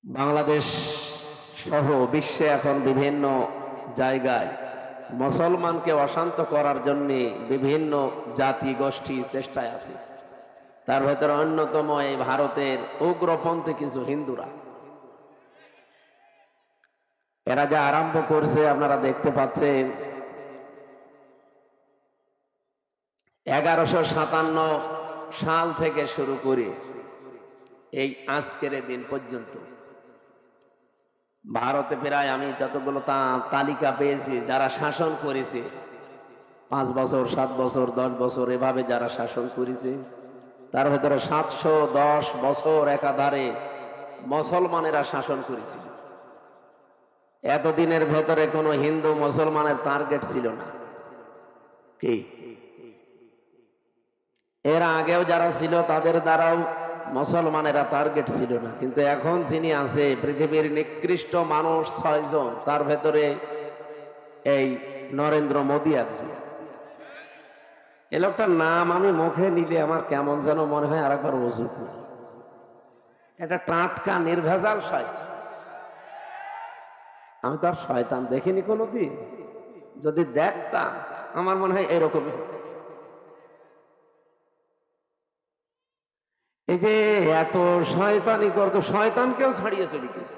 বাংলাদেশ সহ বিশ্বে এখন বিভিন্ন জায়গায় মুসলমানকে অশান্ত করার জন্য বিভিন্ন জাতি গোষ্ঠী চেষ্টায় আছে। তার ভেতরে অন্যতম এই ভারতের উগ্রপন্থী কিছু হিন্দুরা। এরা যা আরম্ভ করছে আপনারা দেখতে পাচ্ছেন। 1157 সাল থেকে শুরু করে এই আজকের দিন পর্যন্ত ভারতে প্রায় আমি যতগুলো তালিকা পেয়েছি যারা শাসন করেছে, 5 বছর 7 বছর 10 বছর এভাবে যারা শাসন করেছে, তার ভেতরে 710 বছর একাধারে মুসলমানেরা শাসন করেছিল। এতদিনের ভেতরে কোনো হিন্দু মুসলমানের টার্গেট ছিল না। কি এর আগেও যারা ছিল তাদের দ্বারাও মুসলমানেরা টার্গেট ছিল না। কিন্তু এখন যিনি আছে পৃথিবীর নিকৃষ্ট মানুষ 6 জন, তার ভেতরে এই নরেন্দ্র মোদী একজন। এ লোকটার নাম আমি মুখে নিলে আমার কেমন যেন মনে হয় আরেকবার ওযু করি। এটা টাটকা নির্ভেজাল শয়তান। আমি তো আর শয়তান দেখিনি কোনোদিন, যদি দেখতাম আমার মনে হয় এরকমই। এই যে এত শয়তানি করতো, শয়তানকেও ছাড়িয়ে চলে গেছে।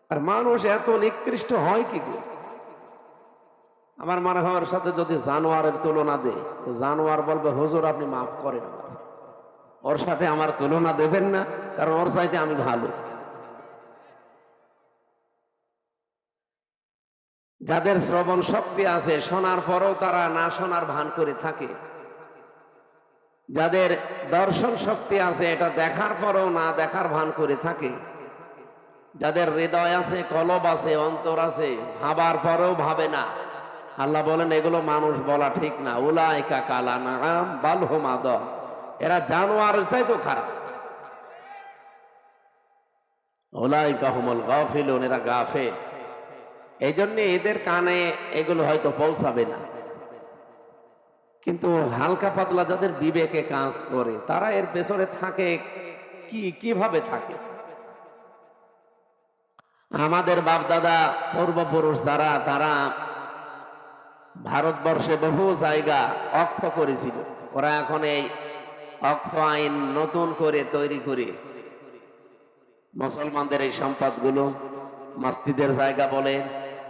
আর মানুষ এত নিকৃষ্ট হয় কি করে? আমার মনে হয় ওর সাথে যদি জানোয়ারের তুলনা দেয়, জানোয়ার বলবে হুজুর আপনি মাফ করেন, ওর সাথে আমার তুলনা দেবেন না, কারণ ওর চাইতে আমি ভালো। যাদের শ্রবণ শক্তি আছে, শোনার পরেও তারা না শোনার ভান করে থাকে। যাদের দর্শন শক্তি আছে, এটা দেখার পরেও না দেখার ভান করে থাকে। যাদের হৃদয় আছে, কলব আছে, অন্তর আছে, ভাবার পরেও ভাবে না। আল্লাহ বলেন এগুলো মানুষ বলা ঠিক না। উলাইকা কালানাম বাল হুম আদল, এরা জানোয়ারের চাইতেও খারাপ। উলাইকা হুমুল গাফিলুন, এরা গাফেল। এই জন্য এদের কানে এগুলো হয়তো পৌঁছাবে না। কিন্তু হালকা পাতলা যাদের বিবেকে কাজ করে, তারা এর পেছনে থাকে। কিভাবে থাকে? আমাদের বাপদাদা পূর্বপুরুষ যারা, তারা ভারতবর্ষে বহু জায়গা অক্ষ করেছিল। ওরা এখন এই অক্ষ আইন নতুন করে তৈরি করে মুসলমানদের এই সম্পদগুলো মসজিদের জায়গা বলে,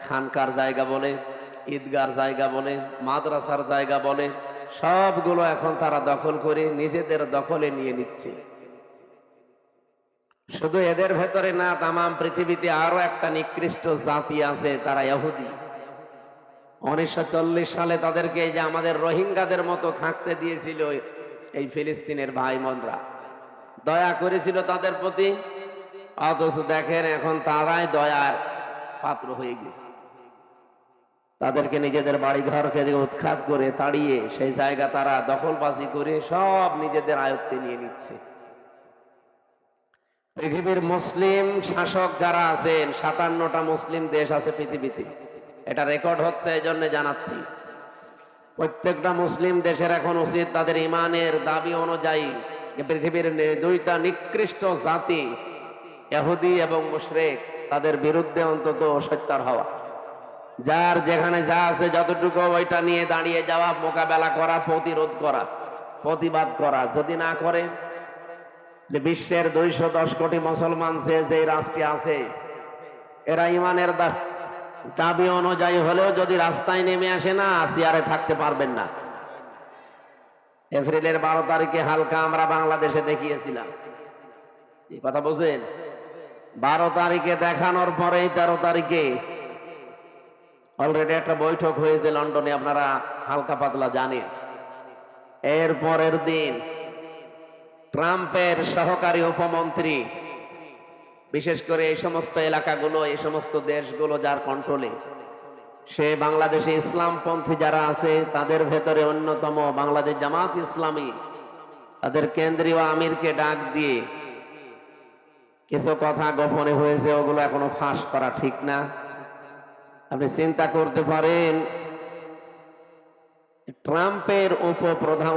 খানকার জায়গা বলে, ঈদগার জায়গা বলে, মাদ্রাসার জায়গা বলে, সবগুলো এখন তারা দখল করে নিজেদের দখলে নিয়ে নিচ্ছে। শুধু এদের ভেতরে না, তামাম পৃথিবীতে আরো একটা নিকৃষ্ট জাতি আছে, তারা ইহুদি। 1940 সালে তাদেরকে এই যে আমাদের রোহিঙ্গাদের মতো থাকতে দিয়েছিল এই ফিলিস্তিনের ভাই বোনরা, দয়া করেছিল তাদের প্রতি। অথচ দেখেন এখন তারাই দয়ার পাত্র হয়ে গেছে। তাদেরকে নিজেদের বাড়ি ঘরকে উৎখাত করে তাড়িয়ে সেই জায়গা তারা দখলবাজি করে সব নিজেদের আয়ত্তে নিয়ে নিচ্ছে। পৃথিবীর মুসলিম শাসক যারা আছেন, 57টা মুসলিম দেশ আছে পৃথিবীতে। এটা রেকর্ড হচ্ছে, এই জন্য জানাচ্ছি। প্রত্যেকটা মুসলিম দেশের এখন উচিত তাদের ইমানের দাবি অনুযায়ী পৃথিবীর 2টা নিকৃষ্ট জাতি ইহুদি এবং মুশরিক, তাদের বিরুদ্ধে অন্তত সোচ্চার হওয়া। যার যেখানে যা আছে যতটুকু ওইটা নিয়ে দাঁড়িয়ে যাওয়া, মোকাবেলা করা, প্রতিরোধ করা, প্রতিবাদ করা। যদি না করে, যে বিশ্বের 210 কোটি মুসলমান যে রাষ্ট্রে আছে, এরা ইমানের দাবি অনুযায়ী হলেও যদি রাস্তায় নেমে আসে না, চেয়ারে থাকতে পারবেন না। এপ্রিলের 12 তারিখে হালকা আমরা বাংলাদেশে দেখিয়েছিলাম, এই কথা বুঝেন। 12 তারিখে দেখানোর পরেই 13 তারিখে অলরেডি একটা বৈঠক হয়েছে লন্ডনে, আপনারা হালকা পাতলা জানেন। এর পরের দিন ট্রাম্পের সহকারী উপমন্ত্রী, বিশেষ করে এই সমস্ত এলাকাগুলো, এই সমস্ত দেশগুলো যার কন্ট্রোলে, সে বাংলাদেশে ইসলামপন্থী যারা আছে তাদের ভেতরে অন্যতম বাংলাদেশ জামাত ইসলামী, তাদের কেন্দ্রীয় আমিরকে ডাক দিয়ে কিছু কথা গোপনে হয়েছে, ওগুলো এখনো ফাঁস করা ঠিক না। আপনি চিন্তা করতে পারেন ট্রাম্পের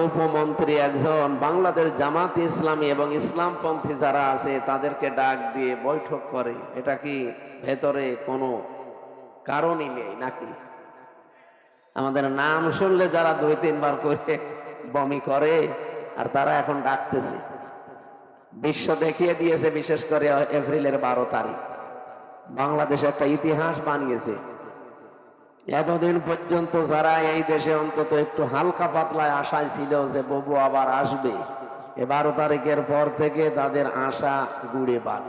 উপমন্ত্রী একজন বাংলাদেশ জামাত ইসলামী এবং ইসলামপন্থী যারা আছে তাদেরকে ডাক দিয়ে বৈঠক করে। এটা কি ভেতরে কোনো কারণই নেই নাকি? আমাদের নাম শুনলে যারা 2-3 বার করে বমি করে, আর তারা এখন ডাকতেছে। বিশ্ব দেখিয়ে দিয়েছে, বিশেষ করে এপ্রিলের 12 তারিখ বাংলাদেশ একটা ইতিহাস বানিয়েছে। এতদিন পর্যন্ত যারা এই দেশে অন্তত একটু হালকা পাতলায় আশায় ছিল যে বাবু আবার আসবে, 12 তারিখের পর থেকে তাদের আশা গুড়ে বাদ।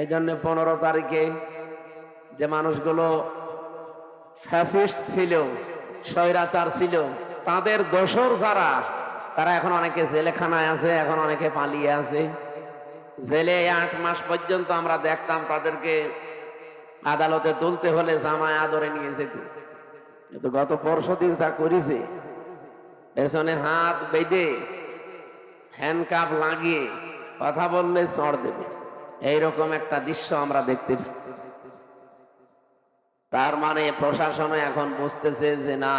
এই জন্য 15 তারিখে যে মানুষগুলো ফ্যাসিস্ট ছিল, স্বৈরাচার ছিল, তাদের দোসর যারা, তারা এখন অনেকে জেলখানায় আছে, এখন অনেকে পালিয়ে আছে। জেলে 8 মাস পর্যন্ত আমরা দেখতাম তাদেরকে আদালতে তুলতে হলে জামায় আদরে নিয়ে যেত। কিন্তু গত পরশুদিন যা করেছে, পেছনে হাত বেঁধে হ্যান্ডকাপ লাগিয়ে কথা বললে চড় দেবে, এইরকম একটা দৃশ্য আমরা দেখতে পাই। তার মানে প্রশাসন এখন বুঝতেছে যে না,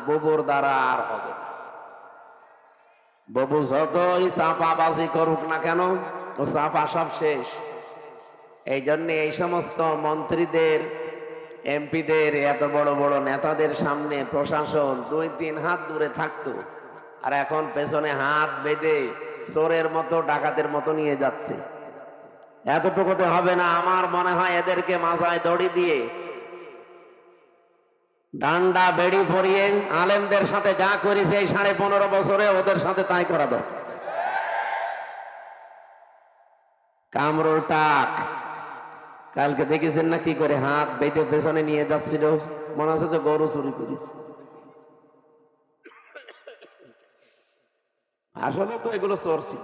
বুবুর দ্বারা আর হবে না। বাবু যতই চাপাবাজি করুক না কেন, ও চাপা সব শেষ। এই জন্য এই সমস্ত মন্ত্রীদের, এমপিদের, এত বড় বড় নেতাদের সামনে প্রশাসন 2-3 হাত দূরে থাকতো, আর এখন পেছনে হাত বেঁধে চোরের মতো, ডাকাতের মতো নিয়ে যাচ্ছে। এতটুকুতে হবে না। আমার মনে হয় এদেরকে মাথায় দড়ি দিয়ে, ডান্ডা বেড়ি পরিয়ে আলেমদের সাথে যা করেছে এই 15.5 বছরে ওদের সাথে তাই করা দরকার। কামরুল টাক কালকে দেখেছেন না কি করে হাত বেঁধে পেছনে নিয়ে যাচ্ছিল, মনে হচ্ছে যে গরু চুরি করেছে। আসলে তো এগুলো চোর ছিল।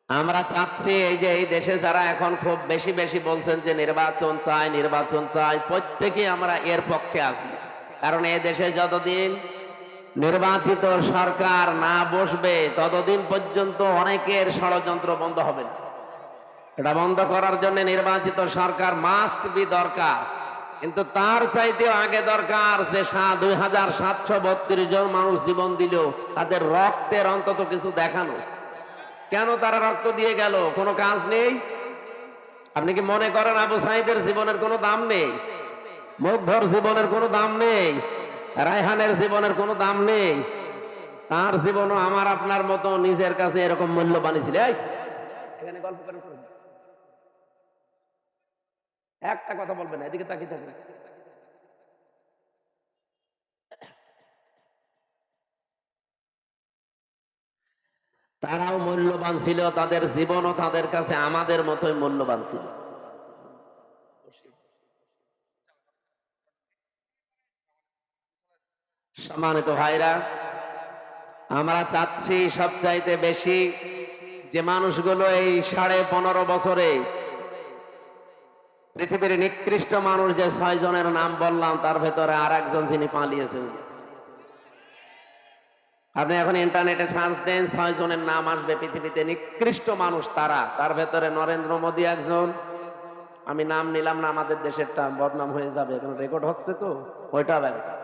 আমরা চাচ্ছি এই যে এই দেশে যারা এখন খুব বেশি বেশি বলছেন যে নির্বাচন চাই, নির্বাচন চাই, প্রত্যেকে আমরা এর পক্ষে আছি। কারণ এই দেশে যতদিন নির্বাচিত সরকার না বসবে ততদিন পর্যন্ত অনেকের ষড়যন্ত্র বন্ধ হবে না। এটা বন্ধ করার জন্য নির্বাচিত সরকার মাস্ট বি দরকার। কিন্তু তার চাইতেও আগে দরকার যে 2732 জন মানুষ জীবন দিল, তাদের রক্তের অন্তত কিছু দেখানো। কেন তারা রক্ত দিয়ে গেল? কোনো কাজ নেই? আপনি কি মনে করেন আবু সাইদের জীবনের কোনো দাম নেই? মুগ্ধর জীবনের কোনো দাম নেই? রায়হানের জীবনের কোনো দাম নেই? তার জীবনও আমার আপনার মতো নিজের কাছে এরকম মূল্যবান ছিল। এখানে গল্প করেন, একটা কথা বলবেন না, এদিকে তাকিয়ে থাকবেন। তারাও মূল্যবান ছিল, তাদের জীবনও তাদের কাছে আমাদের মতোই মূল্যবান ছিল। সম্মানিত ভাইরা, আমরা চাচ্ছি সবচাইতে বেশি যে মানুষগুলো এই 15.5 বছরে পৃথিবীর নিকৃষ্ট মানুষ যে 6 জনের নাম বললাম, তার ভেতরে আর একজন যিনি পালিয়েছেন। আপনি এখন ইন্টারনেটে সার্চ দেন, 6 জনের নাম আসবে পৃথিবীতে নিকৃষ্ট মানুষ তারা। তার ভেতরে নরেন্দ্র মোদী একজন। আমি নাম নিলাম না, আমাদের দেশেরটা বদনাম হয়ে যাবে, এখন রেকর্ড হচ্ছে তো, ওইটাও একজন।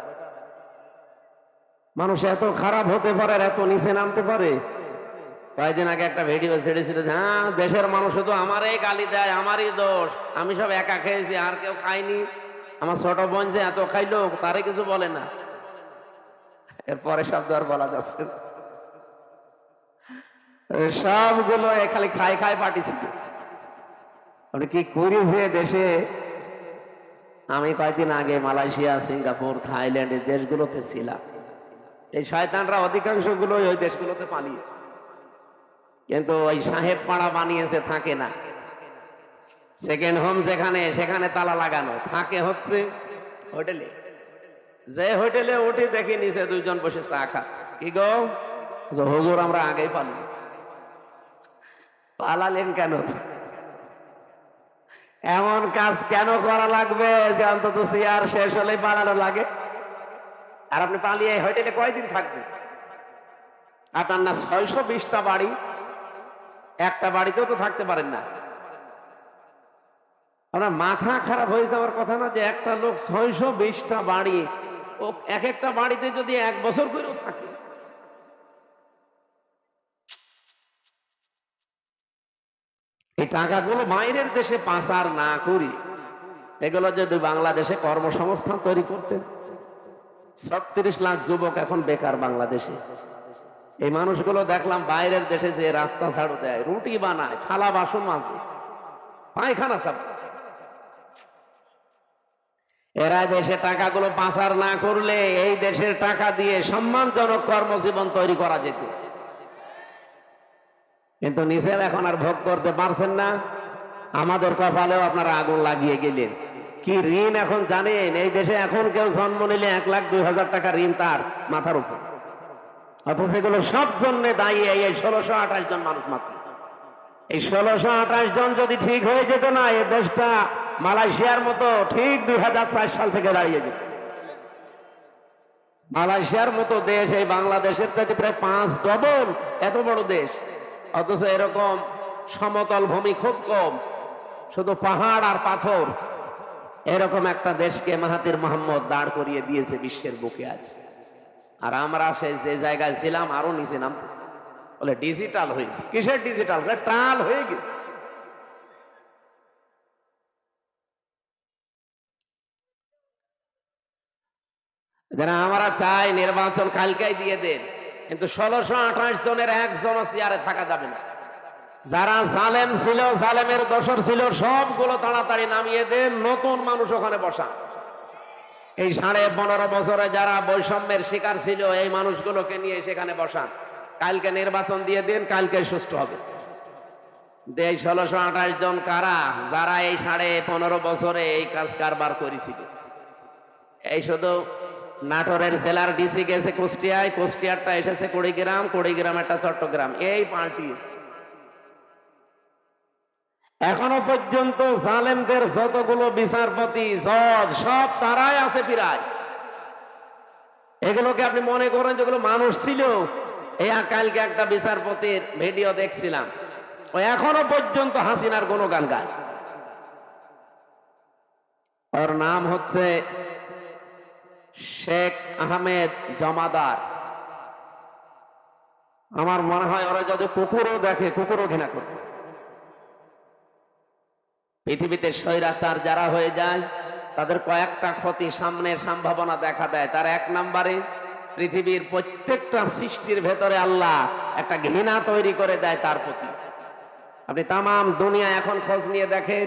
মানুষ এত খারাপ হতে পারে, এত নিচে নামতে পারে। কয়েকদিন আগে একটা ভিডিও ছেড়েছিল যে হ্যাঁ, দেশের মানুষ শুধু আমারই গালি দেয়, আমারই দোষ, আমি সব একা খেয়েছি, আর কেউ খাইনি। আমার ছোট বোন যে এত খাইলো, তারে কিছু বলে না। এরপরে শব্দ আর বলা যাচ্ছে না। সবগুলো খালি খাই খাই পাঠিয়েছিল। আপনি কি করেছে দেশে? আমি কয়েকদিন আগে মালয়েশিয়া, সিঙ্গাপুর, থাইল্যান্ড এই দেশগুলোতে ছিলাম। এই শয়তানরা অধিকাংশ গুলো ওই দেশগুলোতে পালিয়েছে, কিন্তু ওই সাহেব পাড়া বানিয়েছে, থাকে না। সেকেন্ড হোম যেখানে, সেখানে তালা লাগানো, থাকে হচ্ছে হোটেলে। যে হোটেলে উঠি দেখি নিচে 2 জন বসে চা খাচ্ছে। কি গো হুজুর, আমরা আগেই পালিয়েছি। পালালেন কেন? এমন কাজ কেন করা লাগবে যে অন্তত চেয়ার শেষ হলেই পালানো লাগে? আর আপনি পালিয়ে হোটেলে কয়দিন থাকবেন? আপনার না 620টা বাড়ি, একটা বাড়িতেও তো থাকতে পারেন না। আপনার মাথা খারাপ হয়ে যাওয়ার কথা না যে একটা লোক 620টা বাড়ি ও এক একটা বাড়িতে যদি 1 বছর করেও থাকে, এই টাকাগুলো বাইরের দেশে পাচার না করি, এগুলো যদি বাংলাদেশে কর্মসংস্থান তৈরি করতেন। 36 লাখ যুবক এখন বেকার বাংলাদেশে। এই মানুষগুলো দেখলাম বাইরের দেশে যে রাস্তা ঝাড়ু দেয়, রুটি বানায়, থালা বাসন মাজে, পায়খানা সাফ করে। এরা দেশে টাকাগুলো পাচার না করলে এই দেশের টাকা দিয়ে সম্মানজনক কর্মজীবন তৈরি করা যেত, কিন্তু নিজের এখন আর ভোগ করতে পারছেন না। আমাদের কপালেও আপনারা আগুন লাগিয়ে গেলেন। কি ঋণ এখন জানেন? এই দেশে এখন কেউ জন্ম নিলে 1,02,000 টাকা ঋণ তার মাথার উপর, অথচ এগুলো সব জন্য দায়ী এই 1628 জন মানুষ মাত্র। এই 1628 জন যদি ঠিক হয়ে যেত না, এই দেশটা মালয়েশিয়ার মতো ঠিক 2004 সাল থেকে দাঁড়িয়ে যেত। মালয়েশিয়ার মতো দেশ এই বাংলাদেশের চাইতে প্রায় 5 ডবল এত বড় দেশ, অথচ এরকম সমতল ভূমি খুব কম, শুধু পাহাড় আর পাথর। এরকম একটা দেশকে মাহাতির মোহাম্মদ দাঁড় করিয়ে দিয়েছে বিশ্বের বুকে আছে। আর আমরা সে যে জায়গায় ছিলাম আরো নিচে নামতেছি। বলে ডিজিটাল হয়েছে। কিসের ডিজিটাল? টাল হয়ে গেছে। যারা আমরা চাই নির্বাচন কালকেই দিয়ে দেন, কিন্তু 1628 জনের একজনও চেয়ারে থাকা যাবে না। যারা জালেম ছিল, জালেমের দোসর ছিল, সবগুলো তাড়াতাড়ি নামিয়ে দেন, নতুন মানুষ ওখানে বসান। এই 15.5 বছরে যারা বৈষম্যের শিকার ছিল, এই মানুষগুলোকে নিয়ে সেখানে বসান। কালকে নির্বাচন দিয়ে দিন, কালকে সুষ্ঠু হবে। 1628 জন কারা? যারা এই 15.5 বছরে এই কাজ কারবার করেছিল। এই শুধু নাটোরের জেলার ডিসি গেছে কুষ্টিয়ায়, কুষ্টিয়ারটা এসেছে কুড়িগ্রাম, কুড়িগ্রাম একটা চট্টগ্রাম, এই পাল্টিয়েছে। এখনো পর্যন্ত জালেমদের যতগুলো বিচারপতি, জজ, সব তারাই আছে প্রায়। এগুলোকে আপনি মনে করেন যেগুলো মানুষ ছিল? এই কালকে একটা বিচারপতির ভিডিও দেখছিলাম, ও এখনো পর্যন্ত হাসিনার গুণগান গায়। ওর নাম হচ্ছে শেখ আহমেদ জমাদার। আমার মনে হয় ওরা যদি কুকুরও দেখে, কুকুরও ঘৃণা করবে। পৃথিবীতে স্বৈরাচার যারা হয়ে যায়, তাদের কয়েকটা ক্ষতি সামনের সম্ভাবনা দেখা দেয়। তার 1 নম্বরে, পৃথিবীর প্রত্যেকটা সৃষ্টির ভেতরে আল্লাহ একটা ঘৃণা তৈরি করে দেয় তার প্রতি। আপনি তামাম দুনিয়া এখন খোঁজ নিয়ে দেখেন,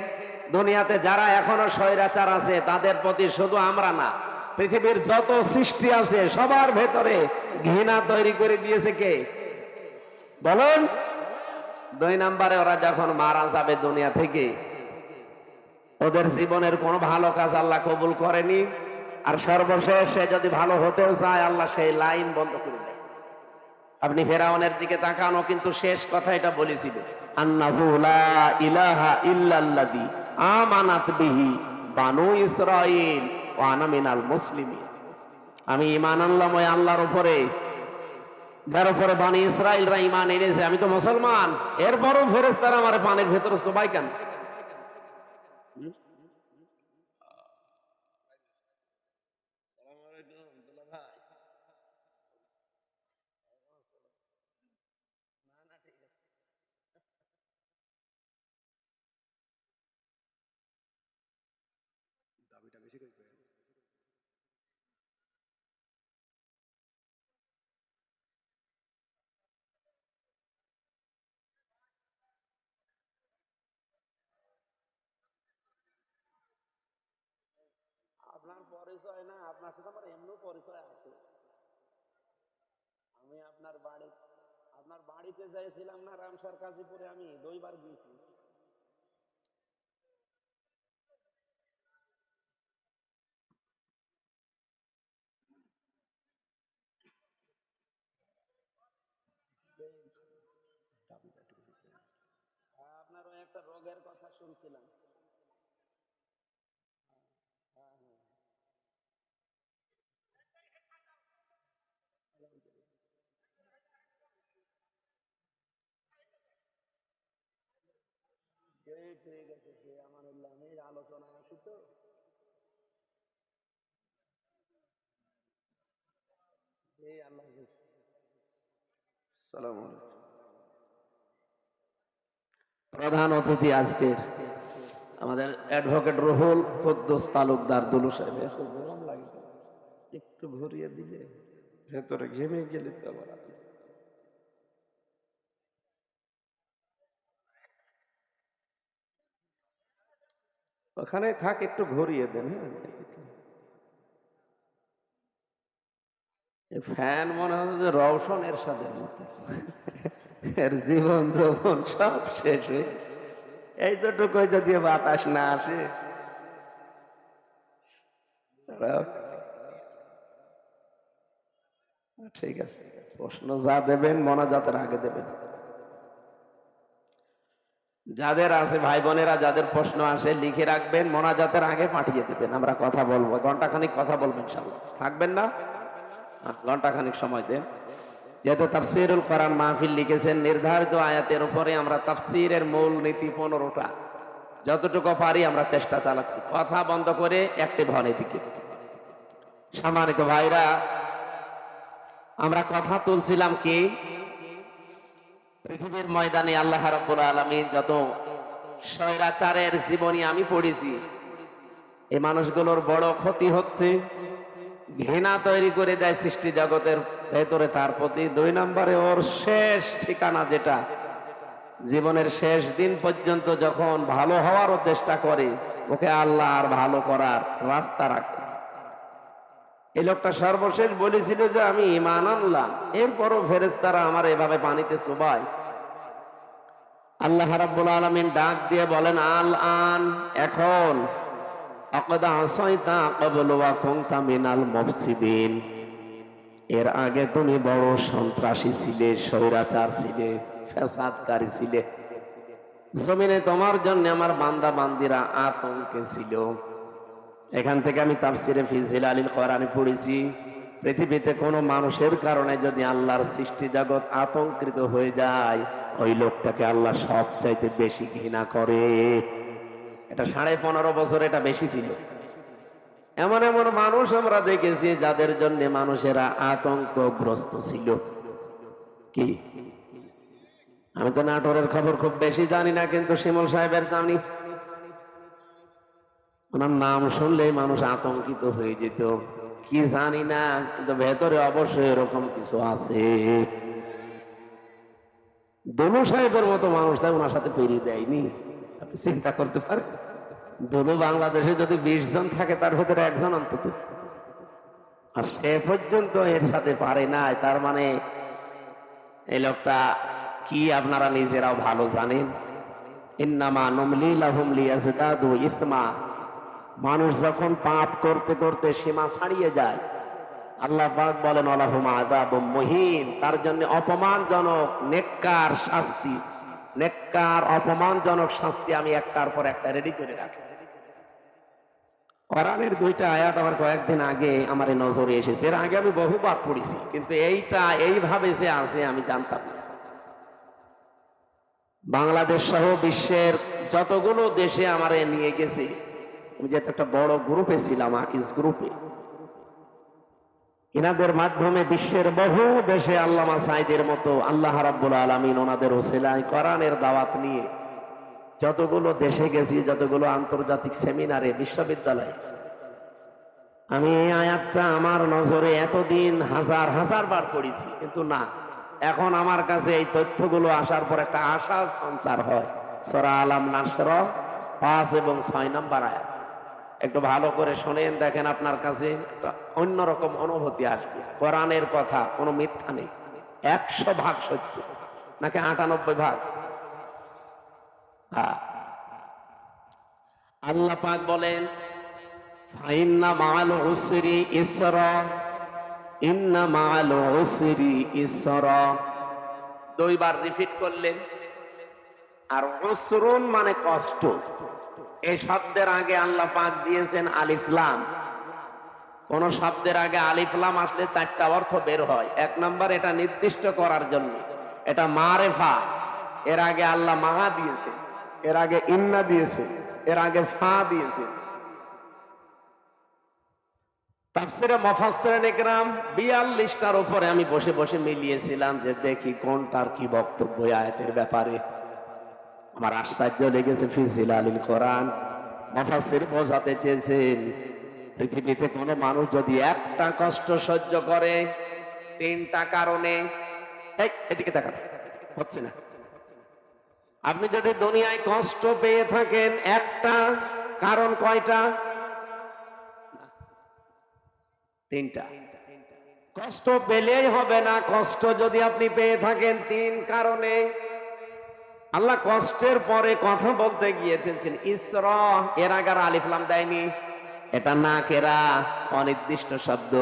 দুনিয়াতে যারা এখনো স্বৈরাচার আছে, তাদের প্রতি শুধু আমরা না, পৃথিবীর যত সৃষ্টি আছে সবার ভেতরে ঘৃণা তৈরি করে দিয়েছে কে? বলুন। 2 নম্বরে, ওরা যখন মারা যাবে দুনিয়া থেকে, ওদের জীবনের কোনো ভালো কাজ আল্লাহ কবুল করেনি, আর সর্বশেষ সে যদি ভালো হতেও চায়, আল্লাহ সেই লাইন বন্ধ করে দেয়। আপনি ফেরাউনের দিকে তাকানো, কিন্তু শেষ কথা এটা বলেছিল, আন্নাহু লা ইলাহা ইল্লাল্লাযী আমানাত বিহি বানু ইসরাঈল ওয়া আনা মিনাল মুসলিমিন। আমি ঈমান আনলাম ওই আল্লাহর উপরে, যার উপরে বনি ইসরাঈলরা ঈমান এনেছে। আমি তো মুসলমান, এরপরও ফেরেশতারা আমারে পানির ভেতরে চুবাই কেন? আপনার পরিচয় না, আপনার সাথে আমার এমনি পরিচয় আছে। আমি আপনার বাড়িতে যাইছিলাম না রামসার কাজীপুরে, আমি 2 বার গিয়েছি। আপনার ওই একটা রোগের কথা শুনছিলাম। ঠিক আছে, আমানুল্লাহ, আমি আলোচনায় আছি তো। প্রধান অতিথি আজকে আমাদের অ্যাডভোকেট রুহুল কুদ্দুস তালুকদার দুলু সাহেব। একটু ঘুরিয়ে দিলে ভেতরে ঘেমে গেলে তো আবার ওখানে থাক, একটু ঘুরিয়ে দেন। ফ্যান মনে হচ্ছে যে রওশন এরশাদের মতো, এর জীবন যৌবন সব শেষ হয়ে এই দুটুকু যদি বাতাস না আসে। ঠিক আছে, প্রশ্ন যা দেবেন মোনাজাতের আগে দেবেন। যাদের আছে ভাই বোনেরা, যাদের প্রশ্ন আসে লিখে রাখবেন, মোনাজাতের আগে পাঠিয়ে দেবেন। আমরা কথা বলবো, ঘন্টাখানিক কথা বলবেন, ইনশাআল্লাহ। থাকবেন না? ঘন্টাখানিক সময় দেন। যেহেতু তাফসীরুল কোরআন মাহফিল লিখেছেন, নির্ধারিত আয়াতের উপরে আমরা তাফসীরের মূল নীতি 15টা, যতটুকু পারি আমরা চেষ্টা চালাচ্ছি। কথা বন্ধ করে অ্যাক্টিভ হন এদিকে। সম্মানিত ভাইরা, আমরা কথা তুলছিলাম কি, পৃথিবীর ময়দানে আল্লাহ রাব্বুল আলামিন যত স্বৈরাচারের জীবনী আমি পড়েছি, এই মানুষগুলোর বড় ক্ষতি হচ্ছে, ঘৃণা তৈরি করে দেয় সৃষ্টি জগতের ভেতরে তার প্রতি। 2 নম্বরে ওর শেষ ঠিকানা, যেটা জীবনের শেষ দিন পর্যন্ত যখন ভালো হওয়ারও চেষ্টা করে, ওকে আল্লাহ আর ভালো করার রাস্তা রাখে। এই লোকটা সর্বশেষ বলেছিল যে আমি ঈমান আনলাম, এরপরও ফেরেশতারা আমার এভাবে পানিতে চুবায়। আল্লাহ রাব্বুল আলামিন ডাক দিয়ে বলেন, আল আন, এখন, আকাদ আসাইতা ক্বাবলু ওয়া কুনতা মিনাল মুফসিদিন, এর আগে তুমি বড় সন্ত্রাসী ছিলে, স্বৈরাচার ছিলে, ফ্যাসাদকারী ছিলে। জমিনে তোমার জন্য আমার বান্দা বান্দিরা আতঙ্কে ছিল। এখান থেকে আমি তাফসিরে ফি জিলালিল কোরআনে পড়েছি, পৃথিবীতে কোনো মানুষের কারণে যদি আল্লাহর সৃষ্টি জগৎ আতঙ্কিত হয়ে যায়, ওই লোকটাকে আল্লাহ সবচাইতে বেশি ঘৃণা করে। এটা 15.5 বছর এটা বেশি ছিল। এমন এমন মানুষ আমরা দেখেছি যাদের জন্য মানুষেরা আতঙ্কগ্রস্ত ছিল। কি, আমি তো নাটোরের খবর খুব বেশি জানি না, কিন্তু শিমুল সাহেবের জানি। ওনার নাম শুনলেই মানুষ আতঙ্কিত হয়ে যেত। কি জানি না, কিন্তু ভেতরে অবশ্যই এরকম কিছু আছে। দুলু সাহেবের মতো মানুষ তাই ওনার সাথে পেরিয়ে দেয়নি। আপনি চিন্তা করতে পারেন, দুলু বাংলাদেশে যদি 20 জন থাকে তার ভেতরে একজন অন্তত, আর সে পর্যন্ত এর সাথে পারে নাই। তার মানে এই লোকটা কি আপনারা নিজেরাও ভালো জানেন। ইন্নামা নুমলি লাহুম লিয়াজদাদু ইসমা, মানুষ যখন পাপ করতে করতে সীমা ছাড়িয়ে যায়, আল্লাহ পাক বলেন আলাহুম আযাবুম মুহিন, তার জন্য অপমানজনক নেককার শাস্তি, নেককার অপমানজনক শাস্তি আমি একটার পর একটা রেডি করে রাখি। কোরআনের 2টা আয়াত আমার কয়েকদিন আগে আমার নজরে এসেছে, এর আগে আমি বহুবার পড়েছি, কিন্তু এইটা এইভাবে যে আছে আমি জানতাম না। বাংলাদেশ সহ বিশ্বের যতগুলো দেশে আমারে নিয়ে গেছে, আমি যেহেতু একটা বড় গ্রুপে ছিলাম, আকিস গ্রুপে, এনাদের মাধ্যমে বিশ্বের বহু দেশে আল্লামা সাইদের মতো আল্লাহ রাব্বুল আলামিন ওনাদের ওসিলায় কোরআনের দাওয়াত নিয়ে যতগুলো দেশে গেছি, যতগুলো আন্তর্জাতিক সেমিনারে, বিশ্ববিদ্যালয়ে, আমি এই আয়াতটা আমার নজরে এতদিন হাজার হাজার বার পড়েছি, কিন্তু না, এখন আমার কাছে এই তথ্যগুলো আসার পর একটা আশা সঞ্চার হয়। সূরা আলাম নাসর 5 এবং 6 নম্বর আয়াত একটু ভালো করে শোনেন, দেখেন আপনার কাছে একটা অন্যরকম অনুভূতি আসবে। কোরআনের কথা কোনো মিথ্যা নেই, 100% সত্য, নাকি 98%? হ্যাঁ, আল্লাহ পাক বলেন, ফাইন্না মাআল উসরি ইসরা, ইন্না মাআল উসরি ইসরা, 2 বার রিপিট করলেন। আর উসরুন মানে কষ্ট, এই শব্দের আগে আল্লাহ পাক দিয়েছেন আলিফ লাম। কোন শব্দের আগে আলিফ লাম আসলে 4টা অর্থ বের হয়। 1 নাম্বার, এটা নির্দিষ্ট করার জন্য, এটা মারেফা, এর আগে আল্লাহ মা দিয়েছে, এর আগে ইন্না দিয়েছে, এর আগে ফা দিয়েছে। তাফসিরে মুফাসসিরিন ইকরাম ৪২টার উপরে আমি বসে বসে মিলিয়েছিলাম যে দেখি কোনটার কি বক্তব্য আয়াতের ব্যাপারে। আমার আশ্চর্য লেগেছে ফি জিলালিল কোরআন। মুফাসসির বোঝাতে চেয়েছেন পৃথিবীতে কোনো মানুষ যদি একটা কষ্ট সহ্য করে ৩টা কারণে, এদিকে তাকান, হচ্ছে না। আপনি যদি দুনিয়ায় কষ্ট পেয়ে থাকেন একটা কারণ, কয়টা? 3টা। কষ্ট পেলেই হবে না, কষ্ট যদি আপনি পেয়ে থাকেন 3 কারণে। আল্লাহ কষ্টের পরে কথা বলতে গিয়েছেন ইসরা, এর আগে আলিফ লাম দেয়নি, এটা নাকেরা, অনির্দিষ্ট শব্দ।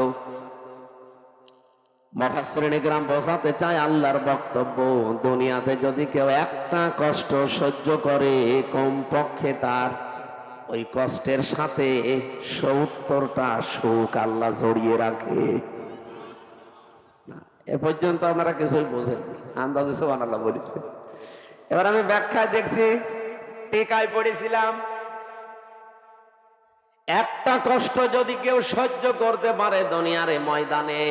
মুফাসসিরিন ইকরাম বোঝাতে চায় আল্লাহর বক্তব্য, দুনিয়াতে যদি কেউ একটা কষ্ট সহ্য করে কমপক্ষে তার ওই কষ্টের সাথে ৭০টা সুখ আল্লাহ জড়িয়ে রাখে। এ পর্যন্ত আপনারা কিছুই বোঝেন, আন্দাজে সুবহানাল্লাহ বলেছে। এবার আমি ব্যাখ্যায় দেখছি, টিকায় পড়েছিলাম একটা কষ্ট যদি কেউ সহ্য করতে পারে দুনিয়ার এই ময়দানে,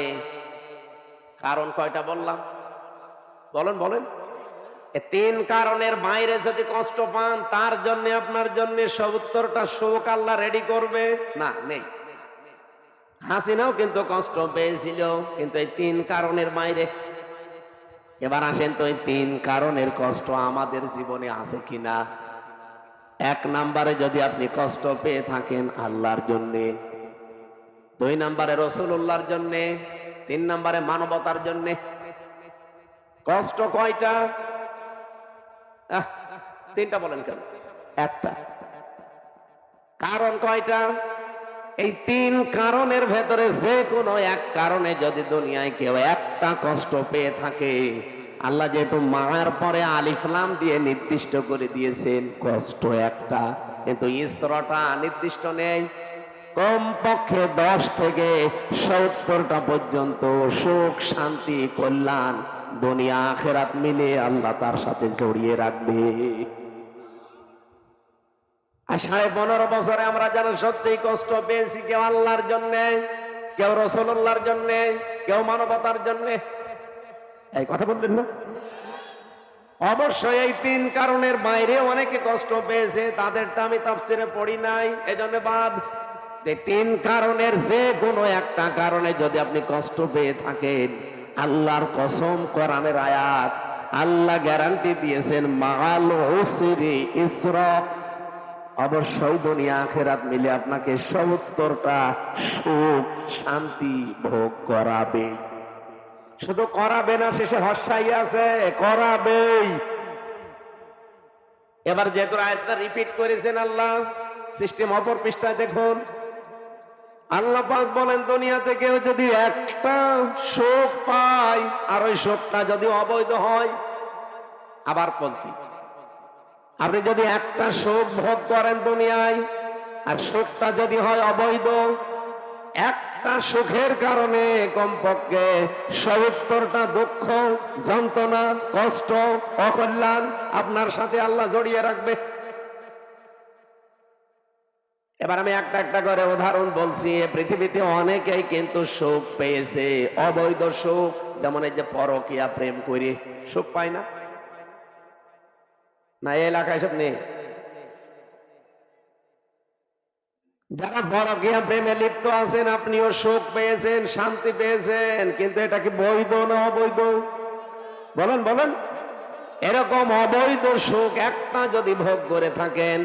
কারণ কয়টা বললাম? বলেন বলেন। 3 কারণের বাইরে যদি কষ্ট পান, তার জন্য আপনার জন্য ৭০টা সুখ আল্লাহ রেডি করবে না? নেই। হাসিনাও কিন্তু কষ্ট পেয়েছিল, কিন্তু এই 3 কারণের বাইরে। এবার আসেন তো, এই 3 কারণের কষ্ট আমাদের জীবনে আছে কিনা। 1 নম্বরে যদি আপনি কষ্ট পেয়ে থাকেন আল্লাহর জন্যে, 2 নম্বরে রাসূলুল্লাহর জন্যে, 3 নম্বরে মানবতার জন্যে। কষ্ট কয়টা? 3টা বলেন কেন? একটা। কারণ কয়টা? এই 3 কারণের ভেতরে যে কোনো এক কারণে যদি দুনিয়ায় কেউ একটা কষ্ট পেয়ে থাকে, আল্লাহ যেহেতু মার পরে আলিফ লাম দিয়ে নির্দিষ্ট করে দিয়েছেন কষ্ট একটা, কিন্তু ইসরাটা নির্দিষ্ট নেই। কমপক্ষে 10 থেকে ৭০টা পর্যন্ত সুখ, শান্তি, কল্যাণ দুনিয়া আখিরাত মিলে আল্লাহ তার সাথে জড়িয়ে রাখবে। আর 15.5 বছরে আমরা যেন সত্যি কষ্ট পেয়েছি, কেউ আল্লাহর জন্যে, কেউ রাসূলুল্লাহর জন্যে, কেউ মানবতার জন্যে। এই কথা বললেন না? অবশ্যই এই 3 কারণের বাইরে অনেকে কষ্ট পেয়েছে, তাদেরটা আমি তাফসিরে পড়ি নাই, এজন্য বাদ। 3 কারণের যে কোনো একটা কারণে যদি আপনি কষ্ট পেয়ে থাকেন, আল্লাহর কসম, কোরআনের আয়াত, আল্লাহ গ্যারান্টি দিয়েছেন মাআল উসরি ইসরা, অবশ্যই দুনিয়া আখিরাত মিলে আপনাকে ৭০টা সুখ, শান্তি ভোগ করাবে। শুধু করাবে না, শেষে হর্ষাই আছে, করাবেই। এবার যেহেতু আয়াতটা রিপিট করেছেন আল্লাহ, সিস্টেম অপর পৃষ্ঠায় দেখুন, আল্লাহ পাক বলেন দুনিয়াতে কেউ যদি একটা সুখ পায় আর ওই সুখটা যদি অবৈধ হয়, আবার বলছি, আপনি যদি একটা সুখ ভোগ করেন দুনিয়ায় আর সুখটা যদি হয় অবৈধ, একটা সুখের কারণে কমপক্ষে ৭০টা দুঃখ, যন্ত্রণা, কষ্ট, অকল্যাণ আপনার সাথে আল্লাহ জড়িয়ে রাখবে। এবার আমি একটা একটা করে উদাহরণ বলছি। পৃথিবীতে অনেকেই কিন্তু সুখ পেয়েছে, অবৈধ সুখ, যেমন এই যে পরকীয়া প্রেম করে সুখ পায় না, না এই এলাকায় সব নেই? যারা পরকীয়া প্রেমে লিপ্ত আছেন, আপনিও সুখ পেয়েছেন, শান্তি পেয়েছেন, কিন্তু এটা কি বৈধ না অবৈধ? বলেন বলেন। এরকম অবৈধ সুখ একটা যদি ভোগ করে থাকেন,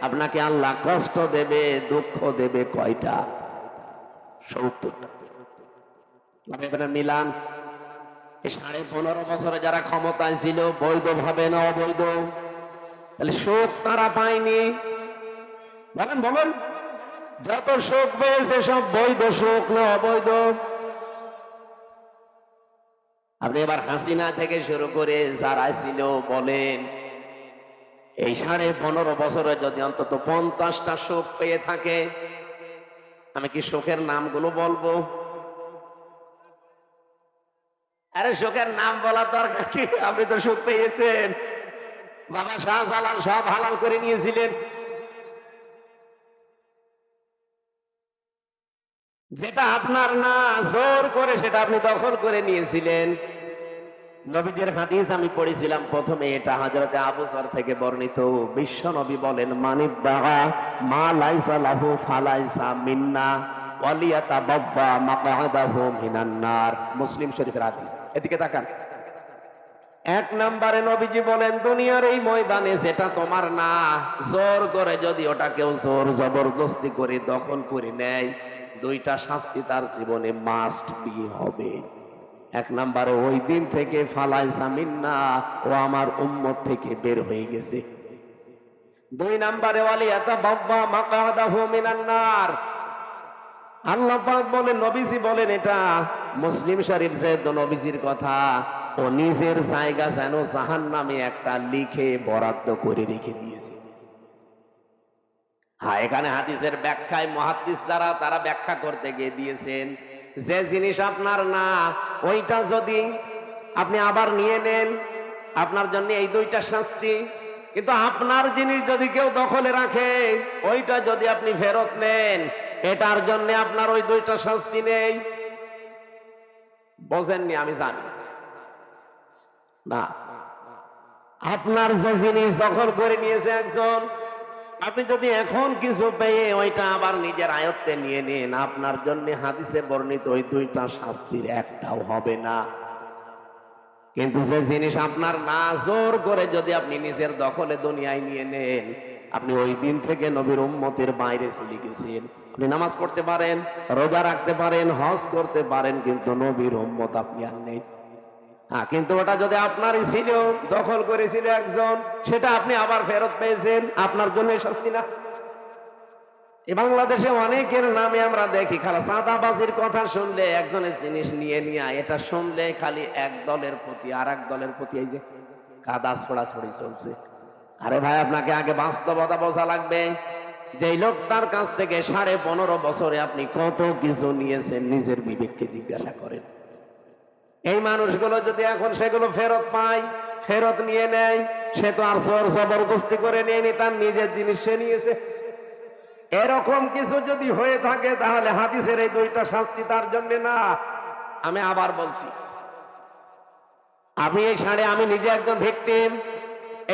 আপনাকে আল্লাহ কষ্ট দেবে, দুঃখ দেবে কয়টা? ৭০টা। এবারে মিলান, 15.5 বছরে যারা ক্ষমতায় ছিল, বৈধ ভাবে না অবৈধ? তাহলে সুখ তারা পায়নি। বলেন বলেন, যত সুখ পেয়েছে সব বৈধ সুখ না অবৈধ? আপনি এবার হাসিনা থেকে শুরু করে যারা ছিল বলেন, এই 15.5 বছরে যদি অন্তত 50টা সুখ পেয়ে থাকে, আমি কি সুখের নামগুলো বলবো? আরে সুখের নাম বলার দরকার কি? আপনি তো সুখ পেয়েছেন, বাবা শাহজালাল সব হালাল করে নিয়েছিলেন। যেটা আপনার না, জোর করে সেটা আপনি দখল করে নিয়েছিলেন। নবীজির হাদিস আমি পড়েছিলাম প্রথমে, এটা হযরতে আবু যর থেকে বর্ণিত। বিশ্ব নবী বলেন, মানিদ্দাআ মা লাইসা লাহু ফালাইসা মিন্না ওয়ালিয়াতাবাব্বা মাকআদাহু মিনান নার। মুসলিম শরীফের হাদিস। এদিকে তাকান। এক নম্বরে নবীজি বলেন, দুনিয়ার এই ময়দানে যেটা তোমার না, জোর করে যদি ওটা কেউ জোর জবরদস্তি করে দখল করে নেয়, দুইটা শাস্তি তার জীবনে মাস্ট বি হবে। এক নম্বরে ওই দিন থেকে ফালাইসা মিন্না, ও আমার উম্মত থেকে বের হয়ে গেছে। দুই নম্বরে ওয়ালিয়াতাবাব্বা মাকআদাহু মিনান নার। আল্লাহ পাক বলেন, নবীজি বলেন, এটা মুসলিম শরীফ যে নবীজির কথা, ও নিজের জায়গা যেন জাহান্নামে একটা লিখে বরাদ্দ করে রেখে দিয়েছে। হ্যাঁ, এখানে হাদিসের ব্যাখ্যায় মুহাদ্দিস যারা, তারা ব্যাখ্যা করতে গিয়ে দিয়েছেন, যে জিনিস আপনার না, ওইটা যদি আপনি আবার নিয়ে নেন, আপনার জন্য এই দুইটা শাস্তি। কিন্তু আপনার জিনিস যদি কেউ দখলে রাখে, ওইটা যদি আপনি ফেরত নেন, এটার জন্য আপনার ওই দুইটা শাস্তি নেই। বোঝেননি? আমি জানি না। আপনার যে জিনিস দখল করে নিয়েছে একজন, আপনি যদি এখন কিছু পেয়ে ওইটা আবার নিজের আয়ত্তে নিয়ে নেন, আপনার জন্য হাদিসে বর্ণিত ওই দুইটা শাস্তির একটাও হবে না। কিন্তু যে জিনিস আপনার না, জোর করে যদি আপনি নিজের দখলে দুনিয়ায় নিয়ে নেন, আপনি ওই দিন থেকে নবীর উম্মতের বাইরে চলে গেছেন। আপনি নামাজ পড়তে পারেন, রোজা রাখতে পারেন, হজ করতে পারেন, কিন্তু নবীর উম্মত আপনি আর নেই। হ্যাঁ, কিন্তু ওটা যদি আপনারই ছিল, দখল করেছিল একজন, সেটা আপনি আবার ফেরত পেয়েছেন, আপনার জন্য শাস্তি না? এই বাংলাদেশে অনেকের নামে আমরা দেখি, খালি চাঁদাবাজির কথা শুনলে, একজনের জিনিস নিয়ে নিয়ে, এটা শুনলে খালি এক দলের প্রতি আর এক দলের প্রতি এই যে কাদা ছোড়াছড়ি চলছে। আরে ভাই, আপনাকে আগে বাস্তবতা বোঝা লাগবে। যে লোকটার কাছ থেকে 15.5 বছরে আপনি কত কিছু নিয়েছেন, নিজের বিবেককে জিজ্ঞাসা করেন। এই মানুষগুলো যদি এখন সেগুলো ফেরত পায়, ফেরত নিয়ে নেয়, সে তো আর জোর জবরদস্তি করে নিয়ে তার নিজের জিনিস সে নিয়েছে। এরকম কিছু যদি হয়ে থাকে, তাহলে হাদিসের এই দুইটা শাস্তি তার জন্য না। আমি আবার বলছি, আমি নিজে একজন ভিকটিম।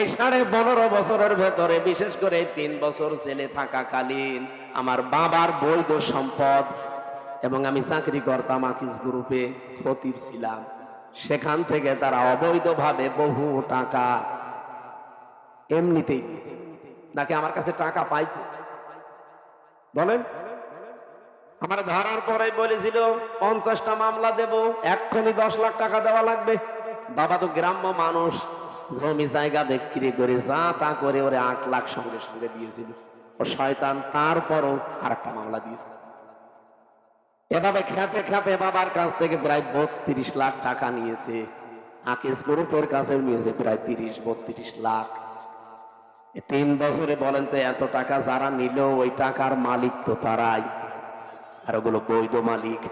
এই 15.5 বছরের ভেতরে, বিশেষ করে 3 বছর জেলে থাকাকালীন, আমার বাবার বৈধ সম্পদ, এবং আমি চাকরি করতাম আকিজ গ্রুপে, খতিব ছিলাম, সেখান থেকে তারা অবৈধভাবে বহু টাকা এমনিতেই নিয়েছে। নাকি আমার কাছে টাকা পাইতো? বলেন। আমার ধরার পরে বলেছিল 50টা মামলা দেব, এক্ষুনি 10 লাখ টাকা দেওয়া লাগবে। বাবা তো গ্রাম্য মানুষ, জমি জায়গা বিক্রি করে যা তা করে ওরে 8 লাখ সঙ্গে সঙ্গে দিয়েছিল। ও শয়তান, তারপরও আরেকটা মামলা দিয়েছে। এভাবে খেপে খেপে বাবার কাছ থেকে প্রায় 32 লাখ টাকা নিয়েছে। আকিজ গ্রুপের কাছে নিয়েছে প্রায় 30-32 লাখ। 3 বছরে বলেন তো, এত টাকা যারা নিল, ওই টাকার মালিক তো তারাই, আর ওগুলো বৈধ মালিক।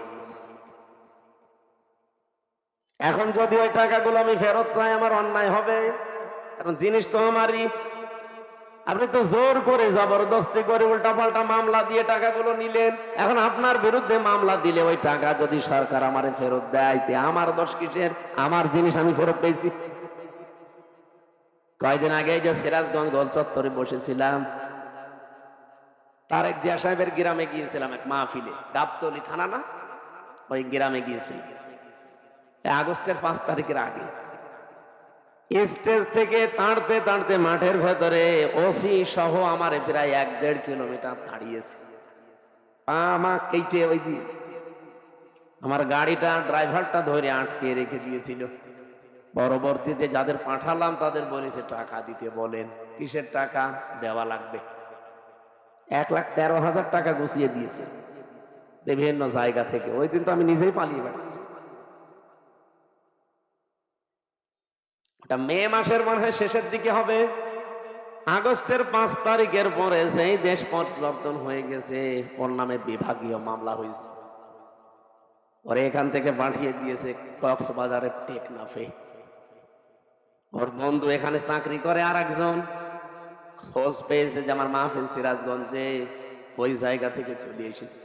এখন যদি ওই টাকাগুলো আমি ফেরত চাই, আমার অন্যায় হবে, কারণ জিনিস তো আমারই। আপনি তো জোর করে জবরদস্তি করে উল্টাপাল্টা মামলা দিয়ে টাকাগুলো নিলেন। এখন আপনার বিরুদ্ধে মামলা দিলে ওই টাকা যদি সরকার আমারে ফেরত দেয়, আমার দোষ কিসের? আমার জিনিস আমি ফেরত পেয়েছি। কয়েকদিন আগে যে সিরাজগঞ্জ গোল চত্বরে বসেছিলাম, তারেক জিয়া সাহেবের গ্রামে গিয়েছিলাম এক মাহফিলে, গাবতলী থানা না, ওই গ্রামে গিয়েছিলাম আগস্টের 5 তারিখের আগে। স্টেজ থেকে তাড়তে তাড়তে মাঠের ভেতরে ওসি সহ আমার প্রায় 1-1.5 কিলোমিটার দাঁড়িয়েছে। পা মা কেটে ওই দিয়ে আমার গাড়িটা ড্রাইভারটা ধরে আটকে রেখে দিয়েছিল। পরবর্তীতে যাদের পাঠালাম তাদের বলেছে টাকা দিতে বলেন। কিসের টাকা? দেওয়া লাগবে। 1,13,000 টাকা গুছিয়ে দিয়েছে বিভিন্ন জায়গা থেকে। ওই দিন তো আমি নিজেই পালিয়ে বেড়াচ্ছি। মে মাসের মনে হয় শেষের দিকে হবে। আগস্টের 5 তারিখের পরে সেই দেশ পরিবর্তন হয়ে গেছে, ওর নামে বিভাগীয় মামলা হয়েছে। ওরে এখান থেকে পাঠিয়ে দিয়েছে কক্সবাজারের টেকনাফে। ওর বন্ধু এখানে চাকরি করে, আর একজন খোঁজ পেয়েছে যে আমার মাহফিল সিরাজগঞ্জে, ওই জায়গা থেকে চলে এসেছে।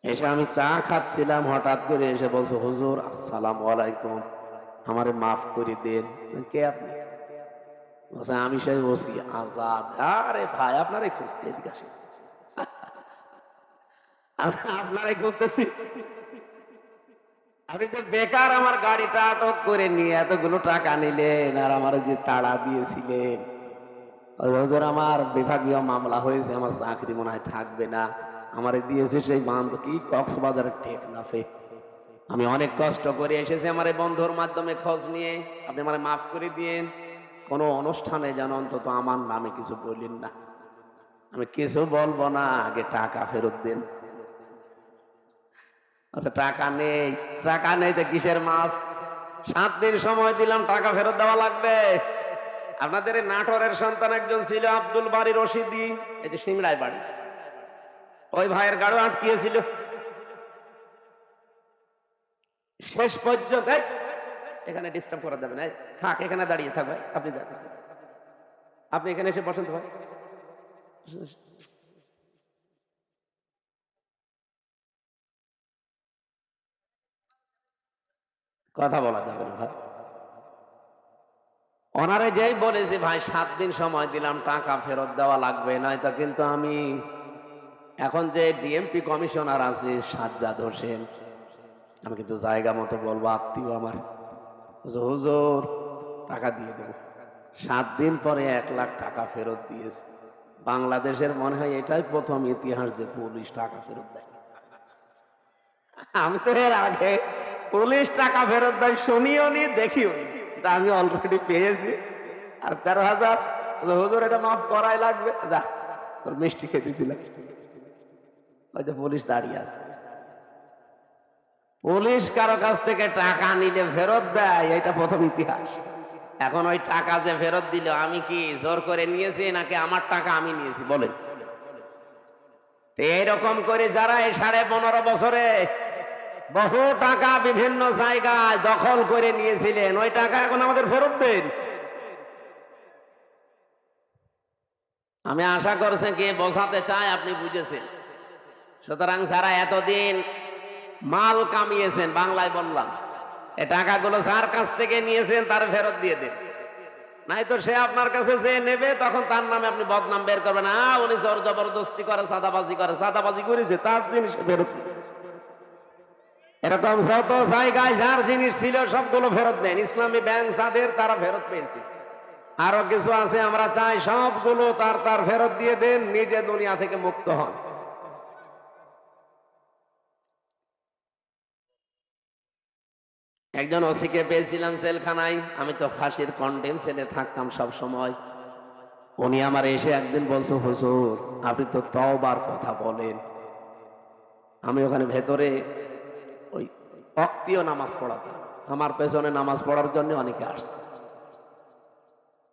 এসে আমি চা খাচ্ছিলাম, হঠাৎ করে এসে বলছো, হুজুর আসসালামু আলাইকুম, আমারে মাফ করে দেন। কে আপনি? বলছে আমি সেই বসি আজাদ। আরে ভাই আপনারাই খুঁজছি, এদিকে আসেন। আপনারাই খুঁজতেছি। আপনি তো বেকার আমার গাড়িটা আটক করে নিয়ে এতগুলো টাকা নিলেন, আর আমার যে তাড়া দিয়েছিলেন, হুজুর আমার বিভাগীয় মামলা হয়েছে, আমার চাকরি মনে হয় থাকবে না, আমারে দিয়েছে সেই বান্ধব কি কক্সবাজারের টেকনাফে। আমি অনেক কষ্ট করে এসেছি আমার এই বন্ধুর মাধ্যমে খোঁজ নিয়ে, আপনি আমারে মাফ করে দিয়েন। কোনো অনুষ্ঠানে যেন অন্তত আমার নামে কিছু বললেন না। আমি কিছু বলবো না, আগে টাকা ফেরত দেন। আচ্ছা টাকা নেই, টাকা নেই তো কিসের মাফ? 7 দিন সময় দিলাম, টাকা ফেরত দেওয়া লাগবে। আপনাদের এই নাটোরের সন্তান একজন ছিল আব্দুল বারী রশিদি, এই যে সিংড়ায় বাড়ি, ওই ভাইয়ের গাড়ি আটকিয়েছিল শেষ পর্যন্ত। এখানে ডিস্টার্ব করা যাবে না, থাক এখানে দাঁড়িয়ে থাক ভাই, আপনি যান, আপনি এখানে এসে বসেন তো ভাই। কথা বলা যাবে না ভাই। ওনারে যেই বলেছি ভাই 7 দিন সময় দিলাম, টাকা ফেরত দেওয়া লাগবে, নয়তো কিন্তু আমি এখন যে ডিএমপি কমিশনার আছে সাজ্জাদ হোসেন, আমি কিন্তু জায়গা মতো বলবো, আত্মীয় আমার, হুজুর টাকা দিয়ে দেবো। 7 দিন পরে 1 লাখ টাকা ফেরত দিয়েছে। বাংলাদেশের মনে হয় এটাই প্রথম ইতিহাস যে পুলিশ টাকা ফেরত দেয়। আমি তো এর আগে পুলিশ টাকা ফেরত দেয় শুনিও নি, দেখিও নি, আমি অলরেডি পেয়েছি। আর 13,000 হুজুর এটা মাফ করাই লাগবে, যা তোর মিষ্টি খেতে দিলাম। ওই যে পুলিশ দাঁড়িয়ে আছে। পুলিশ কারো কাছ থেকে টাকা নিলে ফেরত দেয়, এটা প্রথম ইতিহাস। এখন ওই টাকা যে ফেরত দিল, আমি কি জোর করে নিয়েছি নাকি আমার টাকা আমি নিয়েছি বলেন? এইরকম করে যারা এই 15.5 বছরে বহু টাকা বিভিন্ন জায়গায় দখল করে নিয়েছিলেন, ওই টাকা এখন আমাদের ফেরত দেন। আমি আশা করছি কি বোঝাতে চাই আপনি বুঝেছেন। সুতরাং যারা এতদিন মাল কামিয়েছেন, বাংলায় বললাম, এই টাকাগুলো যার কাছ থেকে নিয়েছেন তার ফেরত দিয়ে দেন, নাই তো সে আপনার কাছে যে নেবে তখন তার নামে আপনি বদনাম বের করবেন। উনি জোর জবরদস্তি করে, সাদাবাজি করে, সাদাবাজি করেছে, তার জিনিস ফেরত নিয়েছে। এরকম যত জায়গায় যার জিনিস ছিল সবগুলো ফেরত দেন। ইসলামী ব্যাংক যাদের, তারা ফেরত পেয়েছে। আরো কিছু আছে, আমরা চাই সবগুলো তার ফেরত দিয়ে দেন, নিজে দুনিয়া থেকে মুক্ত হন। একজন ওসিকে পেয়েছিলাম জেলখানায়, আমি তো ফাঁসির কন্ডেম সেলে থাকতাম সব সময়। উনি আমার এসে একদিন বলছো, হুজুর আপনি তো তওবার কথা বলেন। আমি ওখানে ভেতরে ওই অক্তীয় নামাজ পড়াতাম, আমার পেছনে নামাজ পড়ার জন্য অনেকে আসতো।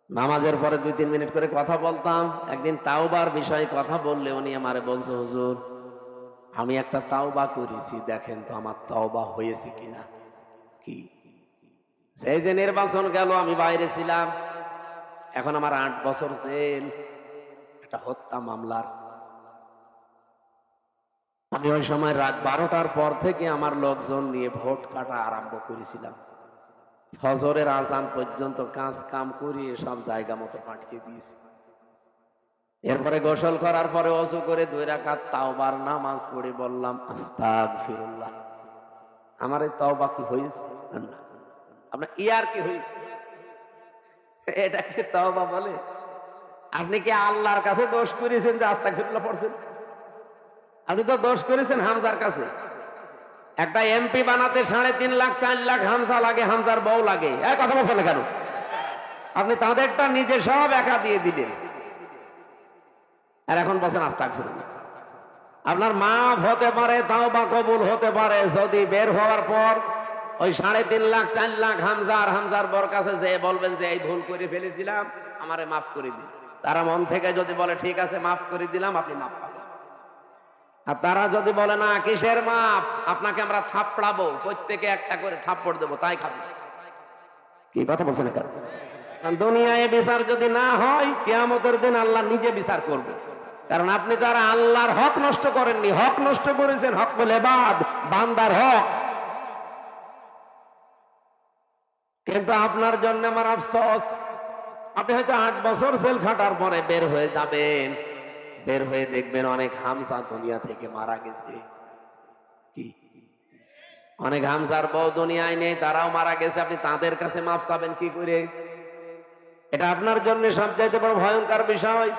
নামাজের পরে 2-3 মিনিট করে কথা বলতাম। একদিন তাওবার বিষয়ে কথা বললে উনি আমারে বলছো, হুজুর আমি একটা তাওবা করেছি, দেখেন তো আমার তাওবা হয়েছে কিনা। কি? সেই যে নির্বাচন গেল, আমি বাইরে ছিলাম, এখন আমার 8 বছর জেল, একটা হত্যা মামলার। আমি ওই সময় রাত 12টার পর থেকে আমার লোকজন নিয়ে ভোট কাটা আরম্ভ করেছিলাম। ফজরের আজান পর্যন্ত কাজ কাম করিয়ে সব জায়গা মতো পাঠিয়ে দিয়েছি। এরপরে গোসল করার পরে ওযু করে 2 রাকাত তাওবার নামাজ পড়ে বললাম, আস্তাগফিরুল্লাহ। আমার এই তাওবা কি হয়েছে? না, আপনার ইয়ার কি হয়েছে? এটাকে তাওবা বলে? আপনি কি আল্লাহর কাছে দোষ করেছেন যে আস্তাগফিরুল্লাহ পড়ছেন? আপনি তো দোষ করেছেন হামজার কাছে। একটা এমপি বানাতে 3.5 লাখ 4 লাখ হামজা লাগে, হামজার বউ লাগে। কথা বলছেন না কেন? আপনি তাদেরটা নিজে সব একা দিয়ে দিলেন, আর এখন বলছেন আস্তাগফিরুল্লাহ। আপনার মাফ হতে পারে, তাওবা কবুল হতে পারে যদি বের হওয়ার পর ওই 3.5 লাখ 4 লাখ হামজার বর কাছে যে বলবেন যে এই ভুল করে ফেলেছিলাম, আমারে মাফ করে দিন। তারা মন থেকে যদি বলে ঠিক আছে মাফ করে দিলাম, আপনি মাফ পাবেন। আর তারা যদি বলে না কিসের মাপ, আপনাকে আমরা থাপড়াবো, প্রত্যেকে একটা করে থাপ্পড় দেবো, তাই খাবে। কি কথা বলছেন? দুনিয়ায় বিচার যদি না হয়, কিয়ামতের দিন আল্লাহ নিজে বিচার করবে। কারণ আপনি তো আর আল্লাহর হক নষ্ট করেননি, হক নষ্ট করেছেন হকুল ইবাদ, বান্দার হক। কিন্তু আপনার জন্য আমার আফসোস, আপনি হয়তো 8 বছর জেল খাটার পরে বের হয়ে যাবেন, বের হয়ে দেখবেন অনেক হামজা দুনিয়া থেকে মারা গেছে। কি অনেক হামজার বউ দুনিয়ায় নেই, তারাও মারা গেছে। আপনি তাদের কাছে মাফ চাবেন কি করে? এটা আপনার জন্য সবচাইতে বড় ভয়ঙ্কর বিষয়।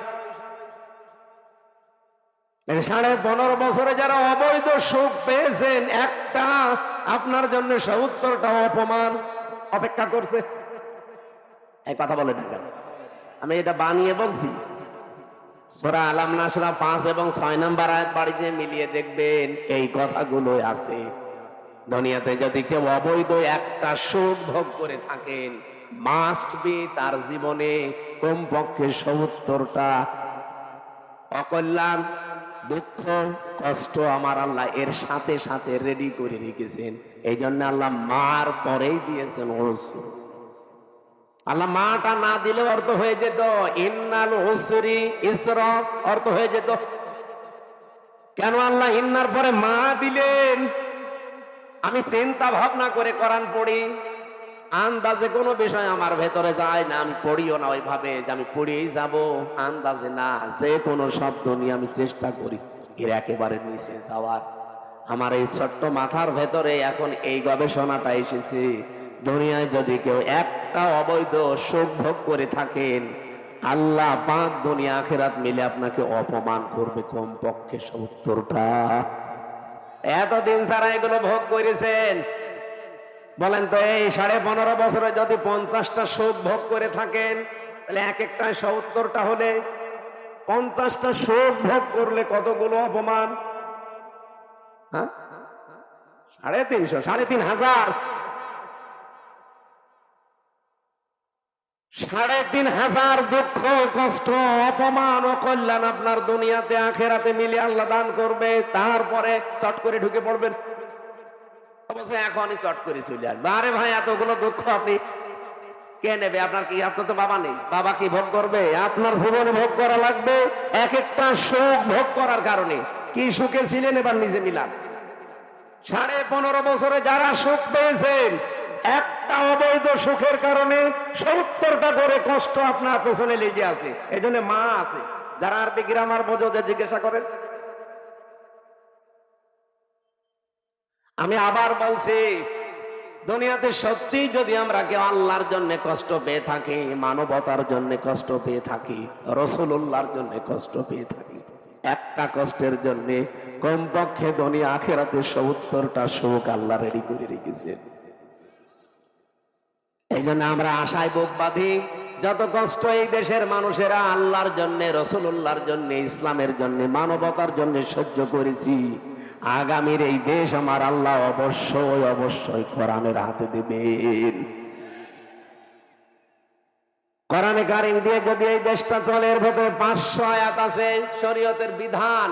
15.5 বছরে যারা অবৈধ সুখ পেয়েছেন, একটা আপনার জন্য 70টা অপমান অপেক্ষা করছে। এই কথা বলে না কেন? আমি এটা বানিয়ে বলছি। সূরা আলাম নাসরা 5 এবং 6 নম্বর আয়াত বাড়িতে মিলিয়ে দেখবেন এই কথাগুলো আছে। দুনিয়াতে যদি কেউ অবৈধ একটা সুখ ভোগ করে থাকেন, মাস্ট বি তার জীবনে কমপক্ষে 70টা অকল্যাণ, দুঃখ, কষ্ট আমার আল্লাহ এর সাথে সাথে রেডি করে রেখেছেন। এই জন্য আল্লাহ মার পরেই দিয়েছেন ওসর। আল্লাহ মাটা না দিলে অর্থ হয়ে যেত ইন্নাল উসরি ইসরা, অর্থ হয়ে যেত। কেন আল্লাহ ইন্নার পরে মা দিলেন? আমি চিন্তা ভাবনা করে কোরআন পড়ি, আন্দাজে কোনো বিষয় আমার ভেতরে যায় না, আমি পড়িও না ওইভাবে যে আমি পড়িয়েই যাব, আন্দাজে না, যে কোনো শব্দ নিয়ে আমি চেষ্টা করি এর একেবারে নিচে যাওয়ার। আমার এই ছোট্ট মাথার ভেতরে এখন এই গবেষণাটা এসেছে, দুনিয়ায় যদি কেউ একটা অবৈধ সুখ ভোগ করে থাকেন, আল্লাহ পাক দুনিয়া আখিরাত মিলে আপনাকে অপমান করবে কমপক্ষে 70টা। এতদিন যারা এগুলো ভোগ করেছেন, বলেন তো এই 15.5 বছরে যদি 50টা সুখ ভোগ করে থাকেন, তাহলে এক একটা 70টা হলে 50টা সুখ ভোগ করলে কতগুলো অপমান? হ্যাঁ, 350, 3,500, 3,500 দুঃখ, কষ্ট, অপমান, অকল্যাণ আপনার দুনিয়াতে আখেরাতে মিলে আল্লাহ দান করবে। তারপরে চট করে ঢুকে পড়বেন, এখনই চট করে চলে আসবে। আরে ভাই, এতগুলো দুঃখ আপনি কে নেবে? আপনার কি, আপনার তো বাবা নেই, বাবা কি ভোগ করবে? আপনার জীবনে ভোগ করা লাগবে। এক একটা সুখ ভোগ করার কারণে কি সুখে ছিলেন এবার নিজে মিলান। 15.5 বছরে যারা সুখ পেয়েছেন, একটা অবৈধ সুখের কারণে 70টা করে কষ্ট আপনার পেছনে লেগে আছে। এই জন্য মা আছে, যারা আরবি গ্রামার বোঝো জিজ্ঞাসা করেন। আমি আবার বলছি, দুনিয়াতে সত্যি যদি আমরা কেউ আল্লাহর জন্য কষ্ট পেয়ে থাকি, মানবতার জন্য কষ্ট পেয়ে থাকি, রাসূলুল্লাহর জন্য কষ্ট পেয়ে থাকি, একটা কষ্টের জন্য কমপক্ষে দুনিয়া আখিরাতে 70টা সুখ আল্লাহ রেডি করে রেখেছেন। এই জন্য আমরা আশায় বুক বাঁধি, যত কষ্ট এই দেশের মানুষেরা আল্লাহর জন্য, রাসূলুল্লাহর জন্য, ইসলামের জন্য, মানবতার জন্য সহ্য করেছি, আগামীর এই দেশ আমার আল্লাহ অবশ্যই অবশ্যই কোরআনের হাতে দেবেন। কোরআনে কারীম দিয়ে যদি এই দেশটা চলে, এর ভেতরে 500 আয়াত আছে শরীয়তের বিধান,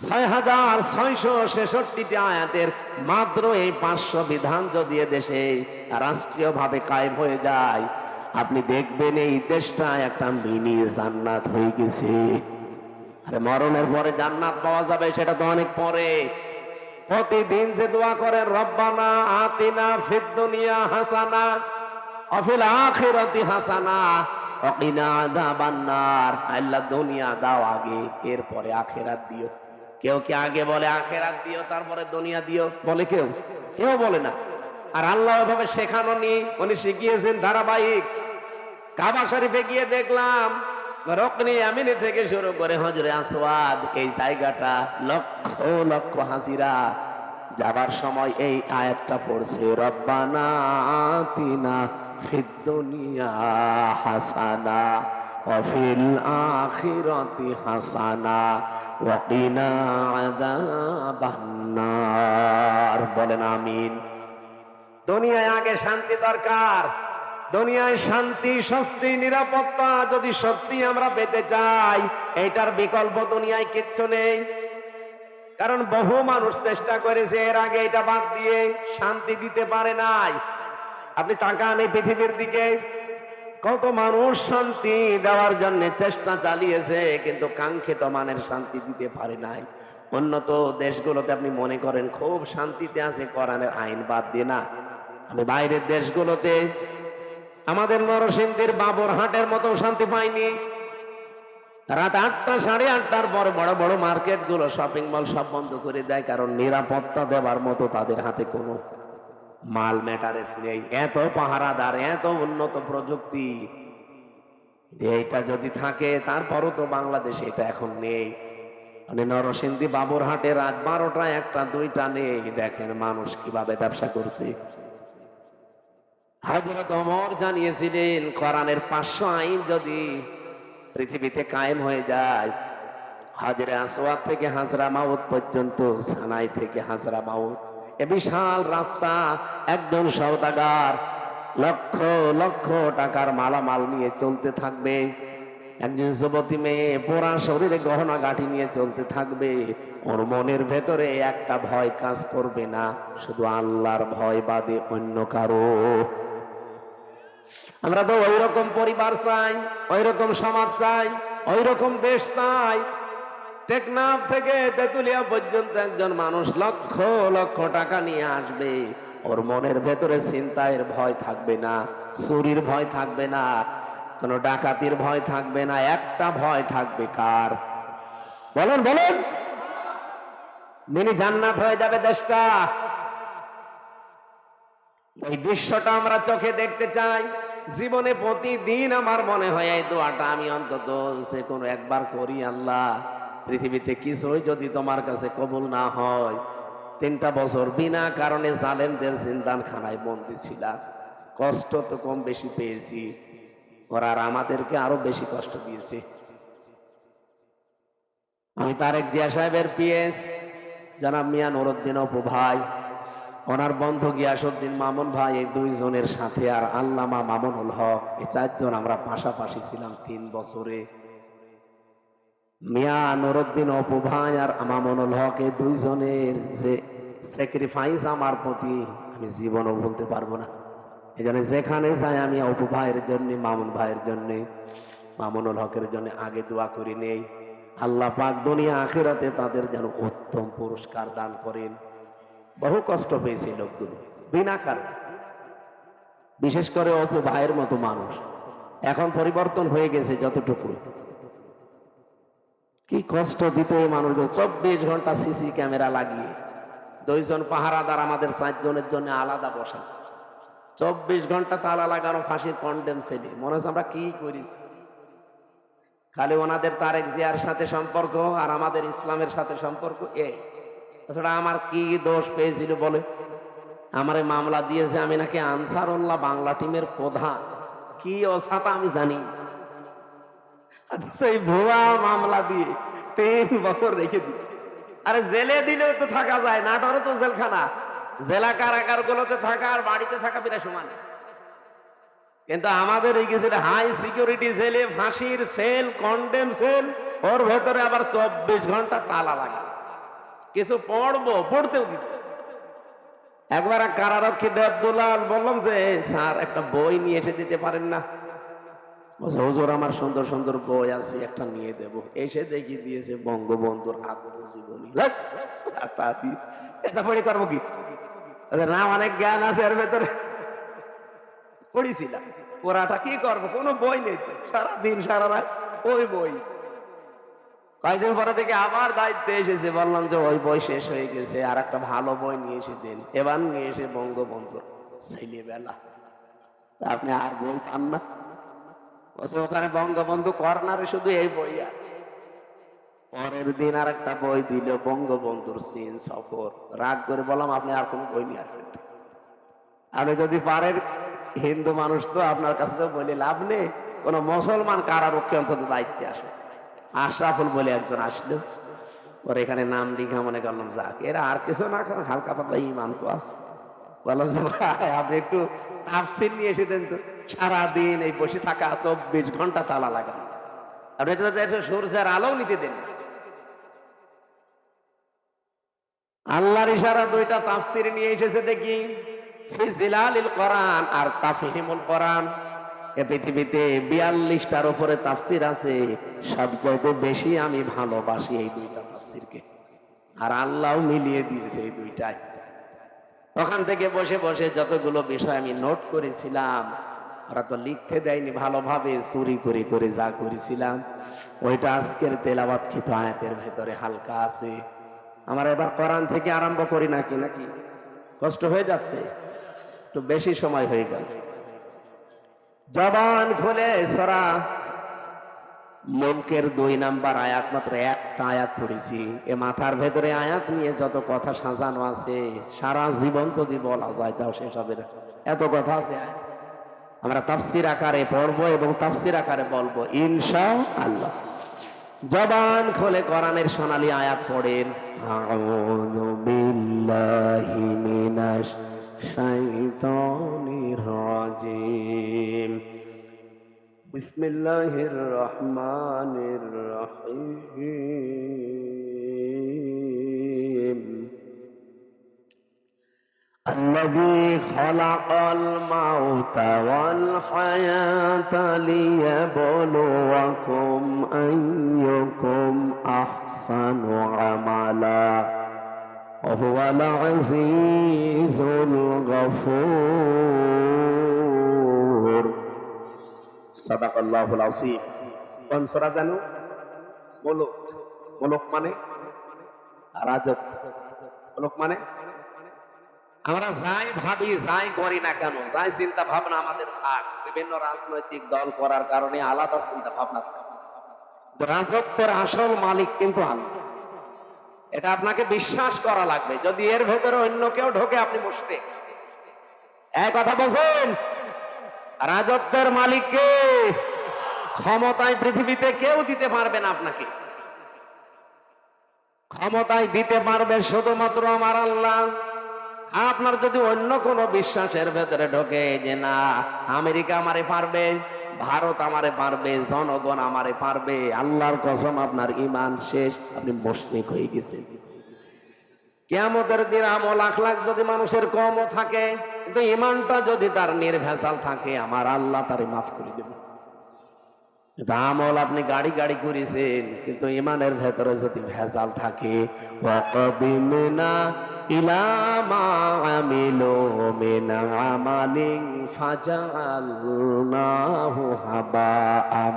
6,666টা আয়াতের মাত্র এই 500 বিধান যদি দেশে রাষ্ট্রীয় ভাবে কায়েম হয়ে যায়, আপনি দেখবেন এই দেশটা একটা মিনি জান্নাত হয়ে গেছে। আরে মরণের পরে জান্নাত পাওয়া যাবে সেটা তো অনেক পরে। প্রতিদিন যে দোয়া করে রব্বানা আতিনা ফিদ দুনিয়া হাসানা ওয়া ফিল আখিরাতি হাসানা ওয়া কিনা আযাবান্নার, আল্লাহ দুনিয়া দাও আগে, এরপরে আখিরাত দিও। কেউ কি আগে বলে আখিরাত দিও তারপরে দুনিয়া দিও? বলে কেউ? কেউ বলে না। আর আল্লাহ এভাবে শেখানো নি, উনি শিখিয়েছেন ধারাবাহিক। কাবা শরীফে গিয়ে দেখলাম রকনি আমিনি থেকে শুরু করে হজরে আসওয়াদ, এই জায়গাটা লক্ষ লক্ষ হাজিরা যাবার সময় এই আয়াতটা পড়ছে, রব্বানা আতিনা ফিদ দুনিয়া হাসানা ওয়া ফিল আখিরাতি হাসানা ওয়া কিনা আযাবান্নার। বলেন আমিন। দুনিয়ায় আগে শান্তি দরকার। দুনিয়ায় শান্তি, স্বস্তি, নিরাপত্তা যদি সত্যি আমরা পেতে চাই, এটার বিকল্প দুনিয়ায় কিচ্ছু নেই। কারণ বহু মানুষ চেষ্টা করেছে এর আগে এটা বাদ দিয়ে, শান্তি দিতে পারে নাই। আপনি তাকান এই পৃথিবীর দিকে, কত মানুষ শান্তি দেওয়ার জন্য চেষ্টা চালিয়েছে, কিন্তু কাঙ্ক্ষিত মানের শান্তি দিতে পারে নাই। উন্নত দেশগুলোতে আপনি মনে করেন খুব শান্তিতে আছে, কোরআনের আইন বাদ দিয়ে না। আমি বাইরের দেশগুলোতে আমাদের নরসিংদীর বাবুরহাটের মতো শান্তি পাইনি। রাত 8টা 8:30টার পর বড় বড় মার্কেট গুলো, শপিং মল সব বন্ধ করে দেয়, কারণ নিরাপত্তা দেওয়ার মতো তাদের হাতে কোনো মাল ম্যাটারেস নেই। এত পাহারাদার, এত উন্নত প্রযুক্তি, এইটা যদি থাকে তারপরও তো বাংলাদেশে এটা এখন নেই। মানে নরসিংদী বাবুরহাটে রাত 12টা 1টা 2টা নেই, দেখেন মানুষ কিভাবে ব্যবসা করছে। হযরত ওমর জানিয়েছিলেন কোরআনের 500 আইন যদি পৃথিবীতে কায়েম হয়ে যায়, হাজরে আসওয়াদ থেকে হাজরা মাউত পর্যন্ত, সানাই থেকে হাজরা মাউত, এ বিশাল রাস্তা, একজন সওদাগার লক্ষ লক্ষ টাকার মালামাল নিয়ে চলতে থাকবে, একজন যুবতী মেয়ে পোড়া শরীরে গহনা গাঁটি নিয়ে চলতে থাকবে। ওর মনের ভেতরে একটা ভয় কাজ করবে না, শুধু আল্লাহর ভয় বাদে অন্য কারো। আমরা তো ওই রকম পরিবার চাই, ওই রকম সমাজ চাই, ওই রকম দেশ চাই। টেকনাফ থেকে তেতুলিয়া পর্যন্ত একজন মানুষ লক্ষ লক্ষ টাকা নিয়ে আসবে, ওর মনের ভেতরে ছিনতাইয়ের ভয় থাকবে না, চুরির ভয় থাকবে না, কোনো ডাকাতির ভয় থাকবে না। একটা ভয় থাকবে, কার? বলেন বলেন। মিনি জান্নাত হয়ে যাবে দেশটা। ওই দৃশ্যটা আমরা চোখে দেখতে চাই। জীবনে প্রতিদিন আমার মনে হয় এই দোয়াটা আমি অন্তত সে কোনো একবার করি, আল্লাহ পৃথিবীতে কিছুই যদি তোমার কাছে কবুল না হয়, 3টা বছর বিনা কারণে জালেমদের জিন্দানখানায় বন্দী ছিলাম, কষ্ট তো কম বেশি পেয়েছি, ওরা আর আমাদেরকে আরো বেশি কষ্ট দিয়েছে। আমি তারেক জিয়া সাহেবের পিএস জনাব মিয়া নুরউদ্দিন অপু ভাই, ওনার বন্ধু গিয়াসউদ্দিন মামুন ভাই, এই 2 জনের সাথে আর আল্লামা মামুনুল হক, এই 4 জন আমরা পাশাপাশি ছিলাম 3 বছরে। মিয়া নুরউদ্দিন অপু ভাই আর মামুনুল হক, এই 2 জনের যে স্যাক্রিফাইস আমার প্রতি আমি জীবনও বলতে পারবো না। এই জন্য যেখানে যাই আমি অপু ভাইয়ের জন্য, মামুন ভাইয়ের জন্য, মামুনুল হকের জন্য আগে দোয়া করি নেই, আল্লাহ পাক দুনিয়া আখিরাতে তাদের যেন উত্তম পুরস্কার দান করেন। বহু কষ্ট পেয়েছে লোকগুলো বিনা কারণে, বিশেষ করে অপু ভাইয়ের মতো মানুষ। এখন পরিবর্তন হয়ে গেছে যতটুকু, কি কষ্ট দিত এই মানুষগুলো। 24 ঘন্টা সিসি ক্যামেরা লাগিয়ে, 2 জন পাহারাদার আমাদের 4 জনের জন্য আলাদা বসা, 24 ঘন্টা তালা লাগানো, ফাঁসির কন্ডেম ছেলে। মনে হচ্ছে আমরা কি করেছি। খালি ওনাদের তারেক জিয়ার সাথে সম্পর্ক আর আমাদের ইসলামের সাথে সম্পর্ক, তাছাড়া আমার কি দোষ পেয়েছিল বলে? আমার মামলা দিয়েছে আমি নাকি আনসারুল্লাহ বাংলা টিমের প্রধান, কি অসাতা আমি জানি। সেই ভুয়া মামলা দিয়ে 3 বছর রেখে দিই। আরে জেলে দিলেও তো থাকা যায়, নাটোরে তো জেলখানা, জেলা কারাগার গুলোতে থাকা আর বাড়িতে থাকা প্রায় সমান। কিন্তু আমাদের এই কিছু হাই সিকিউরিটি জেলে, ফাঁসির সেল, কন্ডেম সেল, ওর ভেতরে আবার 24 ঘন্টা তালা লাগা। কিছু পড়তেও দিত। একবার এক কারারক্ষী দেবদুলাল বললাম যে স্যার একটা বই নিয়ে এসে দিতে পারেন না? হুজুর আমার সুন্দর সুন্দর বই আছে, একটা নিয়ে দেব। এসে দেখি দিয়েছে বঙ্গবন্ধুর আত্মজীবনী। এটা পড়ে করবো কি? না, অনেক জ্ঞান আছে এর ভেতরে, পড়েছিলাম। পড়াটা কি করবো, কোনো বই নেই তো, সারাদিন সারা রাত ওই বই। কয়েকদিন পরে থেকে আবার দায়িত্বে এসেছে, বললাম যে ওই বই শেষ হয়ে গেছে, আর একটা ভালো বই নিয়ে এসে দেন। এবার নিয়ে এসে বঙ্গবন্ধুর ছেলেবেলা। আপনি আর বই পান না? ওখানে বঙ্গবন্ধু কর্নারে শুধু এই বই আছে। পরের দিন আর একটা বই দিল, বঙ্গবন্ধুর চীন সফর। রাগ করে বললাম আপনি আর কোন বই নিয়ে আসবেন না, আপনি যদি পারেন, হিন্দু মানুষ তো আপনার কাছে তো বলে লাভ নেই, কোন মুসলমান কারারক্ষী অন্তত দায়িত্বে আসে। আশরাফুল বলে একজন আসলো, ওর এখানে নাম লিখা, মনে করলাম যাক এরা আর কিছু না খান, হালকা পাতলা ইমান তো আছে। বললাম যে ভাই আপনি একটু তাফসীর নিয়ে এসে দেন তো। সারাদিন এই বসে থাকা, 24 ঘন্টা তালা লাগা, আপনি তো সূর্যের আলো নিতে দেন। আল্লাহর ইশারা 2টা তাফসীর নিয়ে এসেছে দেখি, ফি জিলালিল কোরআন আর তাফহিমুল কোরআন। এ পৃথিবীতে 42টার উপরে তাফসির আছে, সবচাইতে বেশি আমি ভালোবাসি এই দুইটা তাফসিরকে, আর আল্লাহ মিলিয়ে দিয়েছে এই দুইটাই। ওখান থেকে বসে বসে যতগুলো বিষয় আমি নোট করেছিলাম, ওরা তো লিখতে দেয়নি, ভালোভাবে চুরি করে করে যা করেছিলাম ওইটা আজকের তেলাওয়াতকৃত আয়াতের ভেতরে হালকা আছে। আমার এবার কোরআন থেকে আরম্ভ করি নাকি নাকি কষ্ট হয়ে যাচ্ছে, একটু বেশি সময় হয়ে গেল। জবান খুলে সূরা মুলকের 2 নাম্বার আয়াত, মাত্র একটা আয়াত পড়েছি। এ মাথার ভেতরে আয়াত নিয়ে যত কথা সাজানো আছে, সারা জীবন যদি বলা যায় তাও শেষ হবে না, এত কথা আছে। আমরা তাফসীর আকারে পড়বো এবং তাফসীর আকারে বলবো ইনশাআল্লাহ। জবান খুলে কোরআনের সোনালী আয়াত পড়েন। আউযু বিল্লাহি মিনাশ শাইতানির রাজিম। বিসমিল্লাহির রহমানির রহিম। الذي خلق الموت والحياة ليبلوكم أيكم أحسن عملا وهو العزيز الغفور صدق الله العظيم। কোন সূরা জানো? মুলক। মুলক মানে রাজত্ব, মুলক মানে আমরা যাই ভাবি যাই করি না কেন, যাই চিন্তা ভাবনা আমাদের থাক, বিভিন্ন রাজনৈতিক দল করার কারণে আলাদা চিন্তা ভাবনা থাকে, রাজত্বের আসল মালিক কিন্তু আল্লাহ। এটা আপনাকে বিশ্বাস করা লাগবে। যদি এর ভেতরে অন্য কেউ ঢোকে আপনি মুশরিক। এক কথা বলছেন, রাজত্বের মালিককে ক্ষমতায় পৃথিবীতে কেউ দিতে পারবে না। আপনাকে ক্ষমতায় দিতে পারবে শুধুমাত্র আমার আল্লাহ। আপনার যদি অন্য কোন বিশ্বাসের ভেতরে ঢোকে যে না আমেরিকা আমারে পারবে, ভারত আমারে পারবে, জনগণ আমারে পারবে, আল্লাহর কসম আপনার ঈমান শেষ, আপনি মুশরিক হয়ে গেছেন। কিয়ামতের দিন আমল লাখ লাখ যদি মানুষের কমও থাকে, কিন্তু ঈমানটা যদি তার নির্ভেজাল থাকে, আমার আল্লাহ তারে মাফ করে দেবে। আমল আপনি গাড়ি গাড়ি করেছেন, কিন্তু ঈমানের ভেতরে যদি ভেজাল থাকে, ওয়াকাদিমনা ইলা মা আমিলু মিন আমালিন ফাজআলনাহু হাবাআম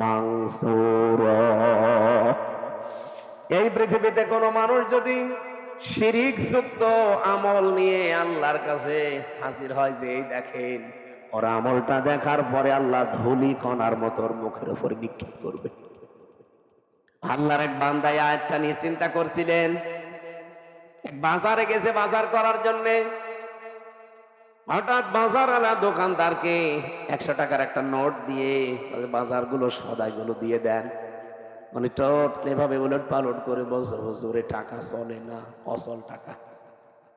মানসুরা। এই পৃথিবীতে কোন মানুষ যদি শিরিক যুক্ত আমল নিয়ে আল্লাহর কাছে হাজির হয়, যে এই দেখেন ওর আমলটা দেখার পরে আল্লাহ ধুলি কণার মতো ওর মুখের উপর নিক্ষেপ করবে। আল্লাহর এক বান্দা আয়াতটা নিয়ে চিন্তা করছিলেন, বাজারে গেছে বাজার করার জন্য, হঠাৎ বাজারওয়ালা দোকানদারকে 100 টাকার একটা নোট দিয়ে বাজারগুলো সদাইগুলো দিয়ে দেন। মানে টোট এভাবে উলট পালট করে বলছে, হুজুরে টাকা চলে না, অচল টাকা।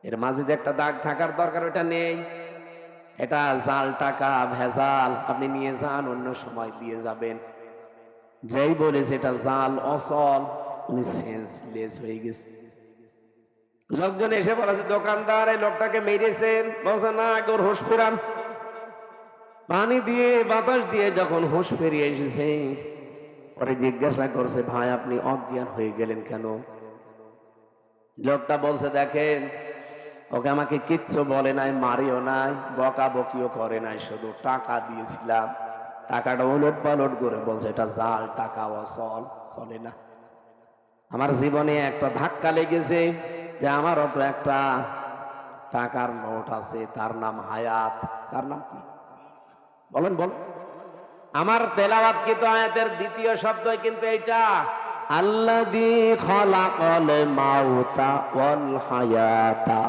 এর মাঝে যে একটা দাগ থাকার দরকার ওটা নেই, এটা জাল টাকা, ভেজাল, আপনি নিয়ে যান, অন্য সময় দিয়ে যাবেন। যেই বলেছে এটা জাল অচল, উনি সেন্সলেস হয়ে গেছে। লোকজন এসে বলেছে দোকানদার এই লোকটাকে মেরেছেন, বলছে না ওর হুঁশ ফেরান। পানি দিয়ে বাতাস দিয়ে যখন হুঁশ ফিরিয়ে এসেছে, পরে জিজ্ঞাসা করছে ভাই আপনি অজ্ঞান হয়ে গেলেন কেন? লোকটা বলছে দেখেন ওকে আমাকে কিচ্ছু বলে নাই, মারিও নাই, বকা বকিও করে নাই, শুধু টাকা দিয়েছিলাম। টাকাটা উলট পালট করে বলছে এটা জাল টাকা, অচল, চলে না। আমার জীবনে একটা ধাক্কা লেগেছে যে আমারও তো একটা টাকার নোট আছে, তার নাম হায়াত। তার নাম কি বলেন? বল। আমার তেলাওয়াতকৃত আয়াতের দ্বিতীয় শব্দই কিন্তু এইটা, আল্লাযী খালাকাল মাউতা ওয়াল হায়াতা।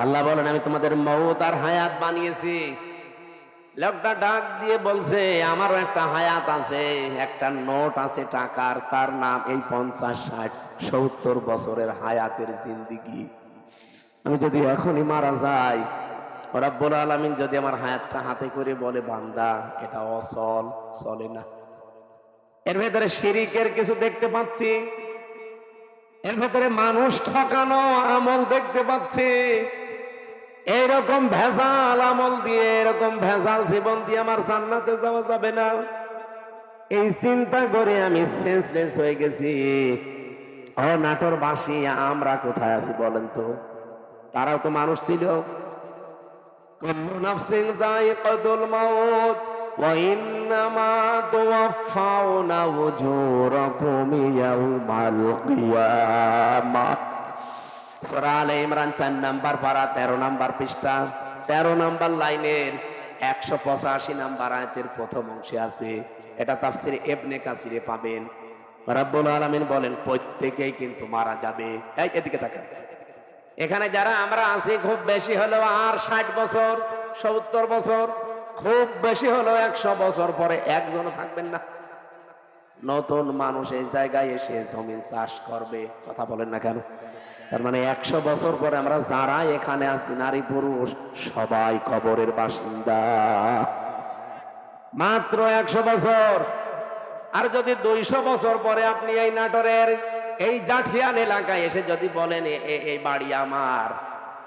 আল্লাহ বলেন আমি তোমাদের মউত আর হায়াত বানিয়েছি। লোকটা ডাক দিয়ে বলছে আমারও একটা হায়াত আছে, একটা নোট আছে টাকার, তার নাম এই 50, 60, 70 বছরের হায়াতের জিন্দেগি। আমি যদি এখনই মারা যাই, রব্বুল আলামিন যদি আমার হায়াতটা হাতে করে বলে বান্দা এটা অচল, চলে না। এর ভেতরে শিরিকের কিছু দেখতে পাচ্ছি, এর ভেতরে মানুষ ঠকানো আমল দেখতে পাচ্ছি, এইরকম ভেজাল আমল দিয়ে, এরকম ভেজাল জীবন দিয়ে আমার জান্নাতে যাওয়া যাবে না। এই চিন্তা করে আমি সেন্সলেস হয়ে গেছি। ও নাটোরবাসী, আমরা কোথায় আছি বলেন তো? তারাও তো মানুষ ছিল। কুল্লু নাফসিন যায়িকাতুল মাউত ওয়া ইন্নামা তুওয়াফাউনা উজুরাকুম ইয়াউমাল কিয়ামাহ। সূরা আলে ইমরান 4 নাম্বার পারা 13 নাম্বার পৃষ্ঠা 13 নাম্বার লাইনের 185 নাম্বার আয়াতের প্রথম অংশে আছে। এটা তাফসীর ইবনে কাসিরে পাবেন। রব্বুল আলামিন বলেন প্রত্যেকেই কিন্তু মারা যাবে। এই এদিকে তাকান। এখানে যারা আমরা আছি খুব বেশি হলেও আর 60 বছর 70 বছর, খুব বেশি হলেও 100 বছর পরে একজনও থাকবেন না। নতুন মানুষ এই জায়গায় এসে জমিন চাষ করবে। কথা বলেন না কেন? তার মানে 100 বছর পরে আমরা যারা এখানে আছি, নারী পুরুষ সবাই কবরের বাসিন্দা। মাত্র 100 বছর। আর যদি 200 বছর পরে আপনি এই নাটোরের এই জাঠিয়ান এলাকায় এসে যদি বলেন এই বাড়ি আমার,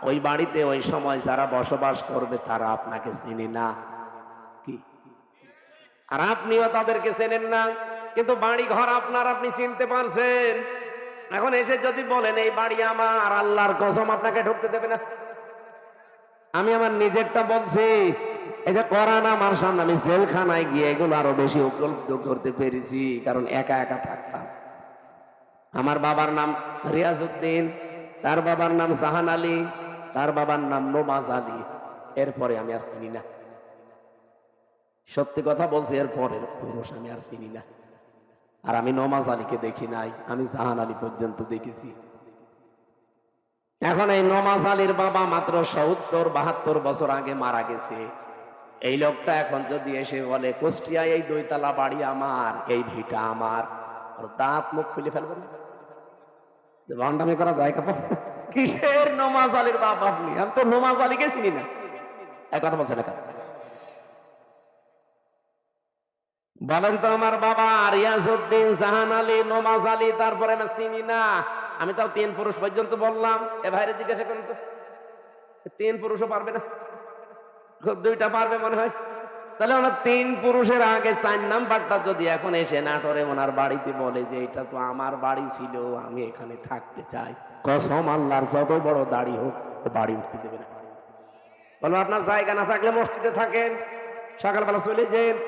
ওই বাড়িতে ওই সময় যারা বসবাস করবে তারা আপনাকে চিনি না কি, আর আপনিও তাদেরকে চেনেন না, কিন্তু বাড়ি ঘর আপনার, আপনি চিনতে পারছেন। এখন এসে যদি বলেন এই বাড়ি আমার, আল্লাহর কসম আপনাকে ঢুকতে দেবে না। আমি আমার নিজেরটা বলছি। এই যে কোরআন আমার সামনে, আমি জেলখানায় গিয়ে এগুলো আরো বেশি উপলব্ধ করতে পেরেছি, কারণ একা একা থাকতাম। আমার বাবার নাম রিয়াজউদ্দিন, তার বাবার নাম জাহান আলী, তার বাবার নাম নমাজ আলী। এরপরে আমি আর চিনি না। সত্যি কথা বলছি, এরপরের পুরুষ আমি আর চিনি না। আর আমি নমাজ আলীকে দেখি নাই, আমি জাহান আলী পর্যন্ত দেখেছি। এখন এই নমাজ আলীর বাবা মাত্র 70-72 বছর আগে মারা গেছে। এই লোকটা এখন যদি এসে বলে কুষ্টিয়ায় এই 2 তলা বাড়ি আমার, এই ভিটা আমার, আর দাঁত মুখ খুলে ফেলবেন। ভণ্ডামি করা যায় কাপড়? কিসের নমাজ আলীর বাবা আপনি? আমি তো নমাজ আলীকে চিনি না। এক কথা বলছেন না? বলেন তো, আমার বাবা রিয়াজউদ্দিন, জাহান আলী, নমাজ আলী, তারপরে আমি চিনি না। আমি তাও 3 পুরুষ পর্যন্ত বললাম। এ ভাইরে জিজ্ঞাসা করেন তো, 3 পুরুষও পারবে না? খুব 2টা পারবে মনে হয়। তাহলে ওনার 3 পুরুষের আগে 4 নাম্বারটা যদি এখন এসে নাটোরে ওনার বাড়িতে বলে যে এটা তো আমার বাড়ি ছিল, আমি এখানে থাকতে চাই, কসম আল্লাহর যত বড় দাড়ি হোক ও বাড়ি উঠতে দেবে না। বলবো আপনার জায়গা না থাকলে মসজিদে থাকেন, সকালবেলা চলে যান।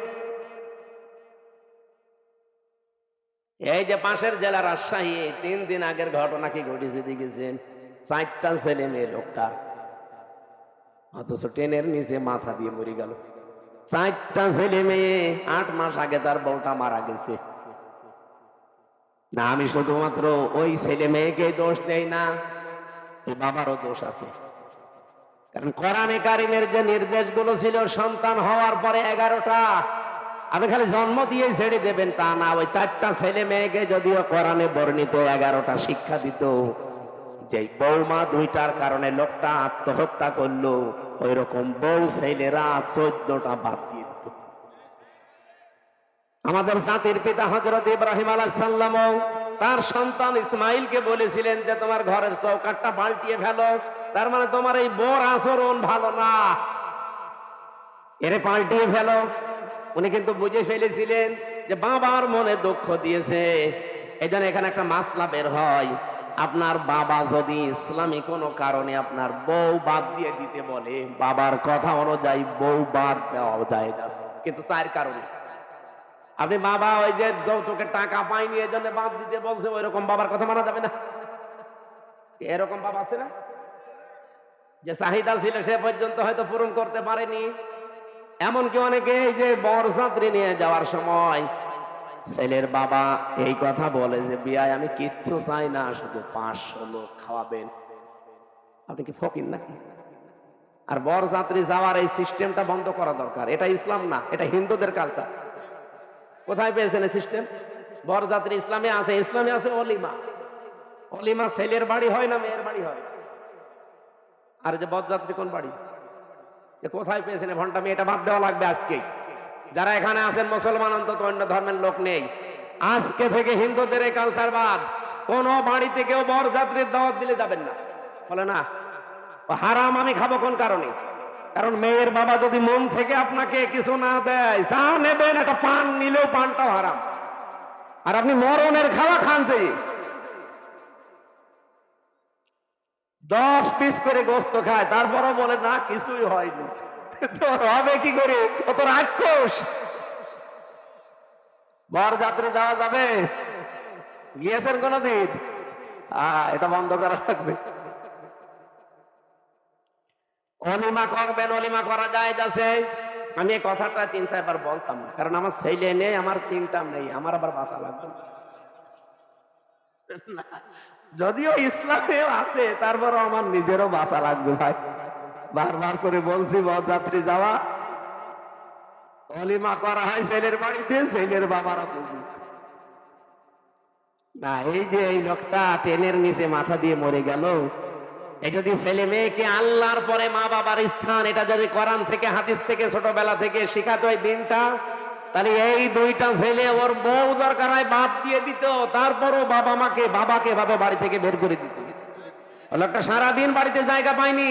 এই যে পাশের জেলা রাজশাহী, 3 দিন আগের ঘটনা কি ঘটেছে দেখেছেন? 4টা ছেলে মেয়ে লোকটার, অথচ ট্রেনের নিচে মাথা দিয়ে মরে গেল। 4টা ছেলে মেয়ে। 8 মাস আগে তার বউটা মারা গেছে। না, আমি শুধুমাত্র ওই ছেলে মেয়েকে দোষ দেই না, এই বাবারও দোষ আছে। কারণ কোরআনে কারিমের যে নির্দেশগুলো ছিল সন্তান হওয়ার পরে 11টা, আপনি খালি জন্ম দিয়ে ছেড়ে দেবেন তা না। ওই 4টা ছেলে মেয়েকে যদিও কোরআনে বর্ণিত 11টা শিক্ষা দিত, যে বৌমা 2টার কারণে লোকটা আত্মহত্যা করলো, ওই রকম বউ ছেলেরা 14টা বাদ দিয়ে দিত। আমাদের জাতির পিতা হযরত ইব্রাহিম আলাইহিস সালাম তার সন্তান ইসমাইলকে বলেছিলেন যে তোমার ঘরের চৌকাঠটা পাল্টিয়ে ফেলো, তার মানে তোমার এই বউর আচরণ ভালো না, এরে পাল্টিয়ে ফেলো। উনি কিন্তু বুঝে ফেলেছিলেন যে বাবার মনে দুঃখ দিয়েছে। এই জন্য এখানে একটা মাসলা বের হয়, আপনার বাবা যদি ইসলামী কোনো কারণে আপনার বউ বাদ দিয়ে দিতে বলে, বাবার কথা অনুযায়ী বউ বাদ দেওয়া যায়, কিন্তু 4 কারণে। আপনি বাবা ওই যে যৌতুকের টাকা পাইনি এই জন্য বাদ দিতে বলছে, ওই রকম বাবার কথা মানা যাবে না। এরকম বাবা আছে না, যে চাহিদা ছিল সে পর্যন্ত হয়তো পূরণ করতে পারেনি। এমনকি অনেকে এই যে বরযাত্রী নিয়ে যাওয়ার সময় ছেলের বাবা এই কথা বলে যে বিয়ায় আমি কিচ্ছু চাই না, শুধু 500 লোক খাওয়াবেন। আপনি কি ফকির নাকি? আর বরযাত্রী যাওয়ার এই সিস্টেমটা বন্ধ করা দরকার। এটা ইসলাম না, এটা হিন্দুদের কালচার। কোথায় পেয়েছেন এই সিস্টেম? বরযাত্রী ইসলামে আছে, ইসলামে আছে অলিমা। অলিমা ছেলের বাড়ি হয় না মেয়ের বাড়ি হয়? আর যে বরযাত্রী কোন বাড়ি? কোথায় পেয়েছেন ভণ্ডামি? এটা বাদ দেওয়া লাগবে আজকে। যারা এখানে আছেন মুসলমান, অন্তত অন্য ধর্মের লোক নেই, আজকে থেকে হিন্দুদের এই কালচার বাদ। কোন বাড়িতে কেউ বরযাত্রীর দাওয়াত দিলে যাবেন না, বলে না হারাম আমি খাবো কোন কারণে? কারণ মেয়ের বাবা যদি মন থেকে আপনাকে কিছু না দেয়, চা নেবেন, একটা পান নিলেও পানটাও হারাম। আর আপনি মরণের খাওয়া খান, যে 10 পিস করে গোস্ত খায়, তারপরও বলে না কিছুই হয়নি। তোর হবে কি করে? ও তো রাক্ষস। বরযাত্রী যাওয়া যাবে? গিয়েছেন কোনদিন? এটা বন্ধ করা লাগবে। অলিমা করবেন, অলিমা করা যায় যাচ্ছে। আমি এই কথাটা 3-4 বার বলতাম না, কারণ আমার ছেলে নেই, আমার 3টা নেই, আমার আবার বাঁচা লাগবে না। যদিও ইসলামেও আছে, তারপরও আমার নিজেরও বাঁচা লাগবে ভাই। বারবার করে বলছি বরযাত্রী যাওয়া, অলিমা করা হয় ছেলের বাড়িতে, ছেলের বাবারা খুশি না। এই যে এই লোকটা ট্রেনের নিচে মাথা দিয়ে মরে গেল, এই যদি ছেলে মেয়েকে আল্লাহর পরে মা বাবার স্থান, এটা যদি কোরআন থেকে হাদিস থেকে ছোটবেলা থেকে শিখাতো এই দিনটা, তাহলে এই 2টা ছেলে ওর বউ দরকার হয় বাদ দিয়ে দিত, তারপরও বাবাকে ভাবে বাড়ি থেকে বের করে দিত। লোকটা সারাদিন বাড়িতে জায়গা পায়নি,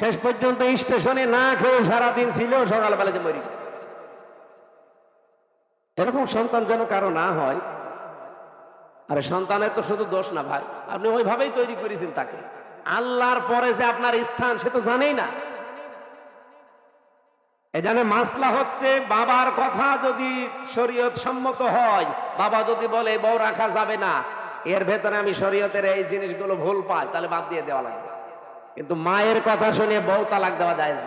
শেষ পর্যন্ত স্টেশনে না খেয়ে সারাদিন ছিল, সকালবেলা যে মরি। এরকম সন্তান যেন কারো না হয়। আরে সন্তানের তো শুধু দোষ না ভাই, আপনি ওইভাবেই তৈরি করেছেন তাকে। আল্লাহর পরে যে আপনার স্থান, সে তো জানেই না। এখানে মাসলা হচ্ছে, বাবার কথা যদি শরীয়ত সম্মত হয়, বাবা যদি বলে বউ রাখা যাবে না, এর ভেতরে আমি শরীয়তের এই জিনিসগুলো ভুল পাই, তাহলে বাদ দিয়ে দেওয়া লাগবে। কিন্তু মায়ের কথা শুনে বউ তালাক দেওয়া যায় না।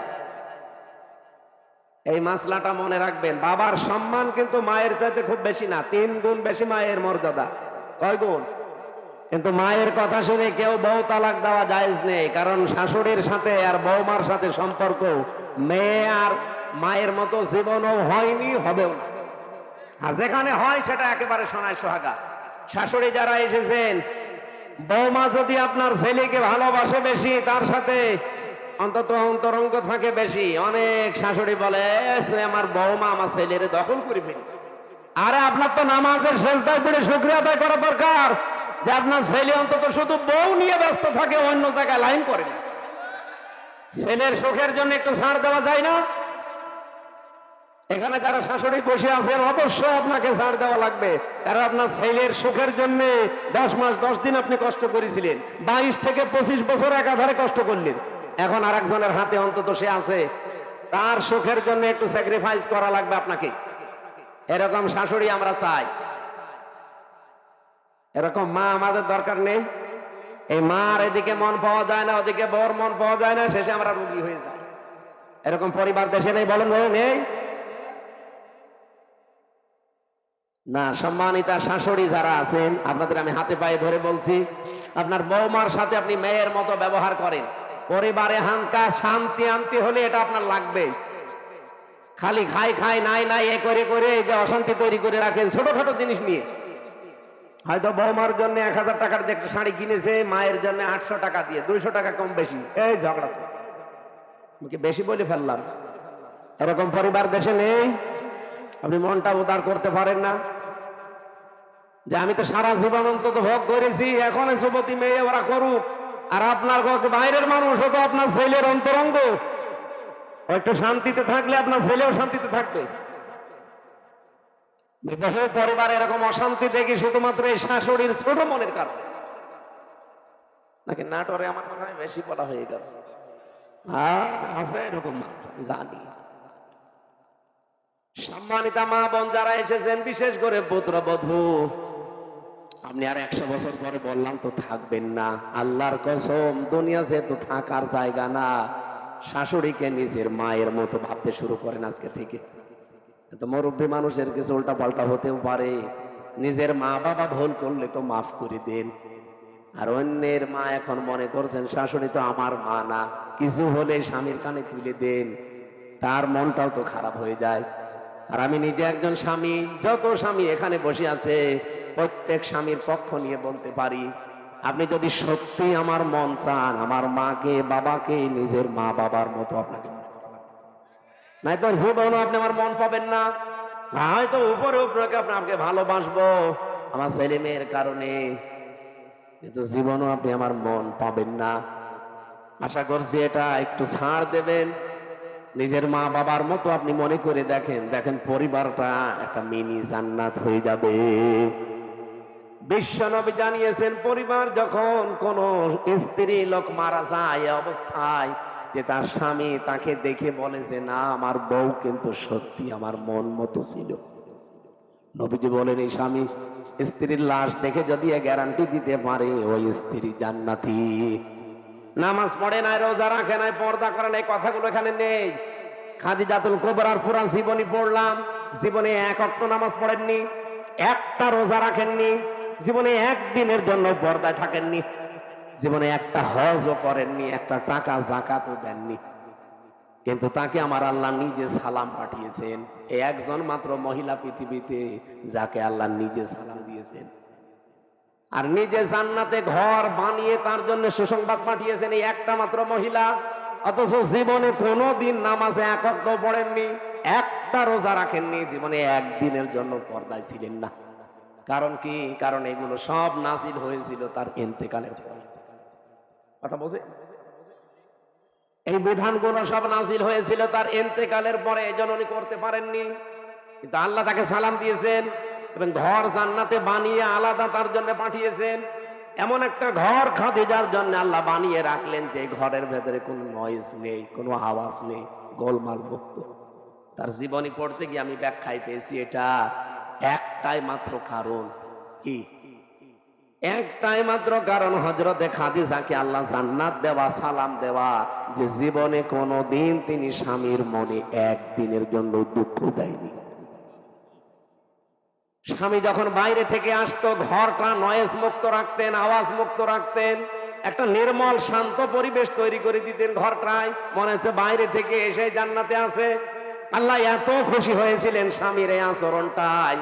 এই মাসলাটা মনে রাখবেন। বাবার সম্মান কিন্তু মায়ের চাইতে খুব বেশি না, 3 গুণ বেশি মায়ের মর্যাদা। কয় গুণ? কিন্তু মায়ের কথা শুনে কেউ বউ তালাক দেওয়া জায়েজ নেই, কারণ শাশুড়ির সাথে আর বৌমার সাথে সম্পর্ক মেয়ে আর মায়ের মতো জীবনও হয়নি, হবেও না। আর যেখানে হয় সেটা একেবারে সোনায় সোহাগা। শাশুড়ি যারা এসেছেন, বৌমা যদি আপনার ছেলেকে ভালোবাসে বেশি, তার সাথে অন্তত অন্তরঙ্গ থাকে বেশি, অনেক শাশুড়ি বলে আমার বৌমা আমার ছেলের দখল করে ফেলেছে। আরে আপনার তো নামাজের সেজদায় পড়ে শুকরিয়া আদায় করা দরকার যে আপনার ছেলে অন্তত শুধু বউ নিয়ে ব্যস্ত থাকে, অন্য জায়গায় লাইন করে না। ছেলের সুখের জন্য একটু ছাড় দেওয়া যায় না? এখানে যারা শাশুড়ি বসে আছেন, অবশ্যই আপনাকে ছাড় দেওয়া লাগবে, কারণ আপনার ছেলের সুখের জন্য 10 মাস 10 দিন আপনি কষ্ট করেছিলেন, 22 থেকে 25 বছর একাধারে কষ্ট করলেন। এখন আর একজনের হাতে অন্তত সে আছে, তার সুখের জন্য একটু স্যাক্রিফাইস করা লাগবে আপনাকে। এরকম শাশুড়ি আমরা চাই। এরকম মা আমাদের দরকার নেই। এই মার এদিকে মন পাওয়া যায় না, ওদিকে বর মন পাওয়া যায় না, শেষে আমরা রোগী হয়ে যাই। এরকম পরিবার দেশে নেই? বলেন নেই না? সম্মানিতা শাশুড়ি যারা আছেন, আপনাদের আমি হাতে পায়ে ধরে বলছি, আপনার বৌমার সাথে আপনি মেয়ের মতো ব্যবহার করেন। পরিবারে হানকা শান্তি আনতে হলে এটা আপনার লাগবে। খালি খাই নাই এ করে করে যে অশান্তি তৈরি করে রাখেন ছোটখাটো জিনিস নিয়ে। হয়তো বৌমার জন্য 1000 টাকার যে একটা শাড়ি কিনেছে, মায়ের জন্য 800 টাকা দিয়ে, 200 টাকা কম বেশি, এই ঝগড়া করছে। আমি বেশি বলে ফেললাম? এরকম পরিবার দেশে নেই? আপনি মনটা উদার করতে পারেন না যে আমি তো সারা জীবন অন্তত ভোগ করেছি, এখন যুবতী মেয়ে ওরা করুক, আর আপনার বাইরের মানুষ তো আপনার ছেলের অন্তরঙ্গ, একটু শান্তিতে থাকলে আপনার ছেলেও শান্তিতে থাকবে। বহু পরিবার এরকম অশান্তি দেখি শুধুমাত্র এই শাশুড়ির ছোট মনের কারণে। নাকি নাটোরে আমার মনে হয় বেশি বলা হয়ে গেল। আছে এরকম জানি। সম্মানিতা মা বোন যারা এসেছেন, বিশেষ করে পুত্রবধূ, আপনি আর 100 বছর পরে বললাম তো থাকবেন না, আল্লাহর কসম, দুনিয়া যেহেতু থাকার জায়গা না, শাশুড়িকে নিজের মায়ের মতো ভাবতে শুরু করেন আজকে থেকে। তো মুরব্বী মানুষের কিছু উল্টা পাল্টা হতেও পারে, নিজের মা বাবা ভুল করলে তো মাফ করে দেন। আর অন্যের মা এখন মনে করছেন শাশুড়ি তো আমার মা না, কিছু হলে স্বামীর কানে তুলে দেন, তার মনটাও তো খারাপ হয়ে যায়। আর আমি নিজে একজন স্বামী, যত স্বামী এখানে বসে আছে প্রত্যেক স্বামীর পক্ষ নিয়ে বলতে পারি, আপনি যদি সত্যি আমার মন চান, আমার মাকে বাবাকে নিজের মা বাবার মতো আপনাকে মনে করেন, নাই তো জীবনও আপনি আমার মন পাবেন না। হয়তো উপরে উপরে আপনাকে ভালোবাসবো আমার ছেলে মেয়ের কারণে, কিন্তু জীবনও আপনি আমার মন পাবেন না। আশা করছি এটা একটু ছাড় দেবেন। নিজের মা বাবার মতো আপনি মনে করে দেখেন, দেখেন পরিবারটা একটা মিনি জান্নাত হয়ে যাবে। বিশ্বনবী জানিয়েছেন, পরিবার যখন কোন স্ত্রী লোক মারা যায় এ অবস্থায় যে তার স্বামী তাকে দেখে বলে যে না, আমার বউ কিন্তু সত্যি আমার মন মতো ছিল। নবীজি বলেন, এই স্বামী স্ত্রীর লাশ দেখে যদি গ্যারান্টি দিতে পারে ওই স্ত্রী জান্নাতি। নামাজ পড়ে নাই, রোজা রাখে নাই, পর্দা করে নাই, কথাগুলো এখানে নেই। খাদিজাতুল কুবরার পুরা জীবনী পড়লাম, জীবনে এক ওয়াক্ত নামাজ পড়েননি, একটা রোজা রাখেননি, জীবনে একদিনের জন্য পর্দায় থাকেননি, জীবনে একটা হজও করেননি, একটা টাকা যাকাতও দেননি। কিন্তু তাকে আমার আল্লাহ নিজে সালাম পাঠিয়েছেন। এই একজন মাত্র মহিলা পৃথিবীতে যাকে আল্লাহ নিজে সালাম দিয়েছেন, আর নিজে জান্নাতে ঘর বানিয়ে তার জন্য সুসংবাদ পাঠিয়েছেন এই একটা মাত্র মহিলা। অথচ জীবনে কোনোদিন নামাজে এক ওয়াক্ত পড়েননি, একটা রোজা রাখেননি, জীবনে একদিনের জন্য পর্দায় ছিলেন না। কারণ কি? কারণ এগুলো সব নাজিল হয়েছিল তার ইন্তেকালের পরে। কথা বোঝে? এই বিধানগুলো সব নাজিল হয়েছিল তার ইন্তেকালের পরে, এজন্য উনি করতে পারেননি। কিন্তু আল্লাহ তাকে সালাম দিয়েছেন এবং ঘর জান্নাতে বানিয়ে আলাদা তার জন্য পাঠিয়েছেন। এমন একটা ঘর খাদিজার জন্য আল্লাহ বানিয়ে রাখলেন যে ঘরের ভেতরে কোনো নয়েজ নেই, কোনো আওয়াজ নেই, গোলমাল মুক্ত। তার জীবনী পড়তে গিয়ে আমি ব্যাখ্যায় পেয়েছি এটা একটাই মাত্র কারণ। কি? একটাই মাত্র কারণ, হযরতে খাদিজাকে আল্লাহ জান্নাত দেওয়া, সালাম দেওয়া, যে জীবনে কোনোদিন তিনি স্বামীর মনে একদিনের জন্য দুঃখ দেয়নি। স্বামী যখন বাইরে থেকে আসতো ঘরটা নয়েজ মুক্ত রাখতেন, আওয়াজ মুক্ত রাখতেন, একটা নির্মল শান্ত পরিবেশ তৈরি করে দিতেন ঘরটায়, মনে হচ্ছে বাইরে থেকে এসে জান্নাতে আছে। আল্লাহ এত খুশি হয়েছিলেন স্বামীর এই আচরণটাই,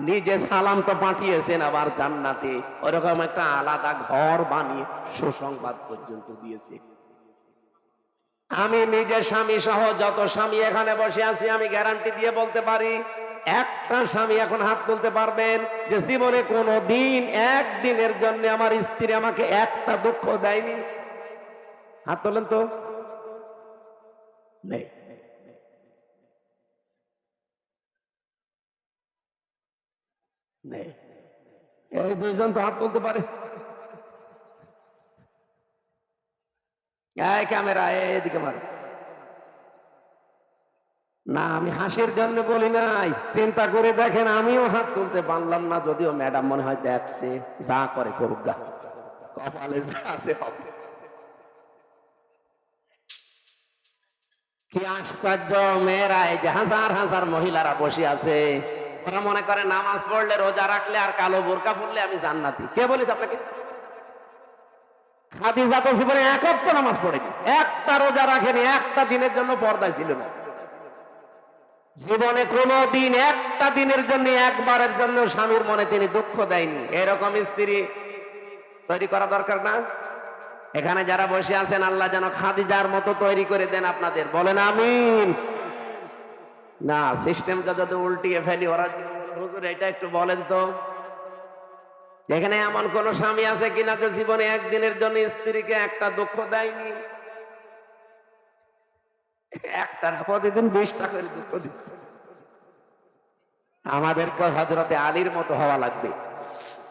নিজে সালাম তো পাঠিয়েছেন, আবার জান্নাতে ওরকম একটা আলাদা ঘর বানিয়ে সুসংবাদ পর্যন্ত দিয়েছে। আমি নিজের স্বামী সহ যত স্বামী এখানে বসে আছি, আমি গ্যারান্টি দিয়ে বলতে পারি, একটা স্বামী এখন হাত তুলতে পারবেন যে জীবনে কোনো দিন একদিনের জন্য আমার স্ত্রী আমাকে একটা দুঃখ দেয়নি? হাত তোলেন তো। নেই। নেই। এই দুইজন তো হাত তুলতে পারে। এই ক্যামেরা এদিকে মার। না, আমি হাসির জন্য বলি নাই, চিন্তা করে দেখেন আমিও হাত তুলতে পারলাম না, যদিও ম্যাডাম মনে হয় দেখছে, যা করে করুক গা, কপালে যা আছে হবে। কি আশ্চর্য মেয়েরা, এই যে হাজার হাজার মহিলারা বসে আছে, ওরা মনে করে নামাজ পড়লে, রোজা রাখলে আর কালো বোরকা পড়লে আমি জান্নাতি। কে বলেছে আপনাকে? খাদিজা তো জীবনে এক ওয়াক্ত নামাজ পড়েনি, একটা রোজা রাখেনি, একটা দিনের জন্য পর্দায় ছিল না। জীবনে কোনো দিন একটা দিনের জন্য, একবারের জন্য স্বামীর মনে তিনি দুঃখ দেয়নি। এরকম স্ত্রী তৈরি করা দরকার না? এখানে যারা বসে আছেন আল্লাহ যেন খাদিজার মতো তৈরি করে দেন আপনাদের, বলেন আমিন। না, সিস্টেমটা যদি উল্টিয়ে ফেলি, ওরা হুজুর এটা একটু বলেন তো, এখানে এমন কোন স্বামী আছে কিনা যে জীবনে একদিনের জন্য স্ত্রীকে একটা দুঃখ দেয়নি? একটা প্রতিদিন 20টা করে দুঃখ দিচ্ছে। আমাদেরকে হযরতে আলীর মতো হওয়া লাগবে।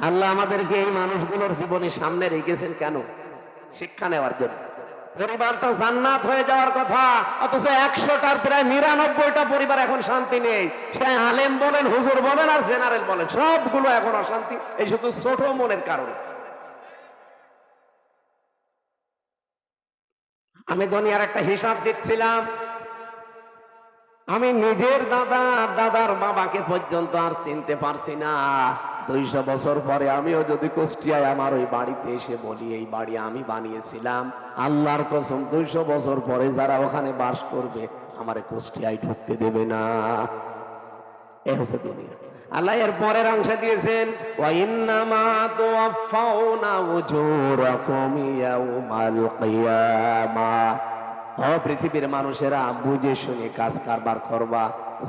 আল্লাহ আমাদেরকে এই মানুষগুলোর জীবনের সামনে রেখেছেন কেন? শিক্ষা নেওয়ার জন্য। পরিবারটা জান্নাত হয়ে যাওয়ার কথা, অথচ 100টার প্রায় 99টা পরিবার এখন শান্তি নেই। সে আলেম বলেন, হুজুর বলেন আর জেনারেল বলেন, সবগুলো এখন অশান্তি, এই শুধু ছোট মনের কারণে। আমি দুনিয়ার একটা হিসাব দিচ্ছিলাম, আমি নিজের দাদার বাবাকে পর্যন্ত আর চিনতে পারছি না। 200 বছর পরে আমিও যদি কুষ্টিয়ায় আমার ওই বাড়িতে এসে বলি এই বাড়ি আমি বানিয়েছিলাম, আল্লাহর কসম 200 বছর পরে যারা ওখানে বাস করবে আমারে কুষ্টিয়ায় ঢুকতে দেবে না। এ হচ্ছে দুনিয়া। আল্লাহ এর পরের অংশে দিয়েছেন, ওয়া ইন্নামা তুওয়াফাউনা উজুরাকুম ইয়াউমাল কিয়ামাহ। ও পৃথিবীর মানুষেরা, বুঝে শুনে কাজ কারবার করবা,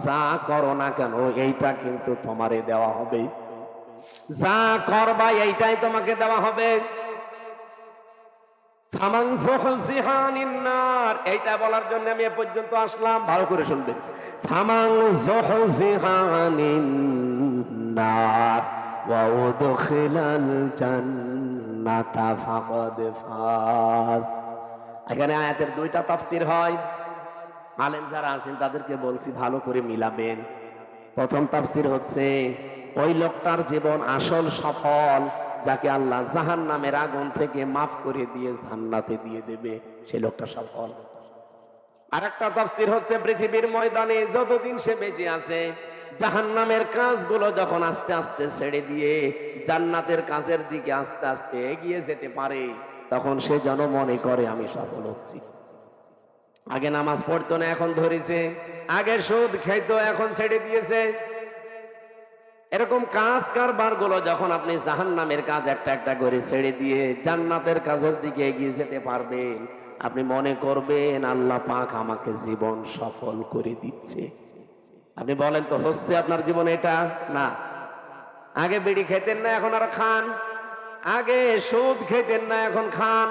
যা করো না কেন এইটা কিন্তু তোমারে দেওয়া হবে। যা করবা এইটাই তোমাকে দেওয়া হবে। ফামান যুহযিহা আনিন নার, এইটা বলার জন্য আমি এ পর্যন্ত আসলাম, ভালো করে শুনবেন। ফামান যুহযিহা আনিন নার ওয়া উদখিলাল জান্নাতা ফাকাদ ফাজ। এখানে আয়াতের দুইটা তাফসীর হয়। আলেম যারা আছেন তাদেরকে বলছি ভালো করে মিলাবেন। প্রথম তাফসীর হচ্ছে ওই লোকটার জীবন আসল সফল, যাকে আল্লাহ জাহান্নামের আগুন থেকে মাফ করে দিয়ে জান্নাতে দিয়ে দেবে, সে লোকটা সফল। আরেকটা তাফসীর হচ্ছে পৃথিবীর ময়দানে যতদিন সে বেঁচে আছে, জাহান্নামের কাজগুলো যখন আস্তে আস্তে ছেড়ে দিয়ে জান্নাতের কাজের দিকে আস্তে আস্তে এগিয়ে যেতে পারে, তখন সে যেন মনে করে আমি সফল হচ্ছি। আগে নামাজ পড়তো না, এখন ধরেছে। আগে সুদ খাইতো, এখন ছেড়ে দিয়েছে। এরকম কাজ কারবার গুলো যখন আপনি জাহান্নামের কাজ একটা একটা করে ছেড়ে দিয়ে জান্নাতের কাজের দিকে এগিয়ে যেতে পারবেন, আপনি মনে করবেন আল্লাহ পাক আমাকে জীবন সফল করে দিচ্ছে। আপনি বলেন তো হচ্ছে আপনার জীবন এটা? না। আগে বিড়ি খেতেন না, এখন আর খান। আগে সুদ খেতেন না, এখন খান।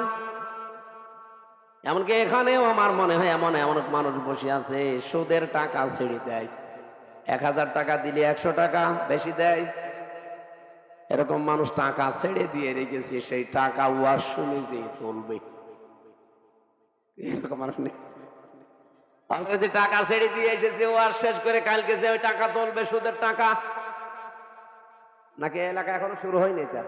এমনকি এখানেও আমার মনে হয় এমন এমন মানুষ বসে আছে সুদের টাকা ছেড়ে দেয়, 1000 টাকা দিলে 100 টাকা বেশি দেয়। এরকম মানুষ টাকা ছেড়ে দিয়ে রেখেছে, সেই টাকা ওয়াজ শুনে যে তুলবে, এরকম মানুষ নেই। অলরেডি টাকা ছেড়ে দিয়ে এসেছে, ওয়াজ শেষ করে কালকে যে ওই টাকা তুলবে সুদের টাকা। নাকি এলাকা এখনো শুরু হয়নি? এটা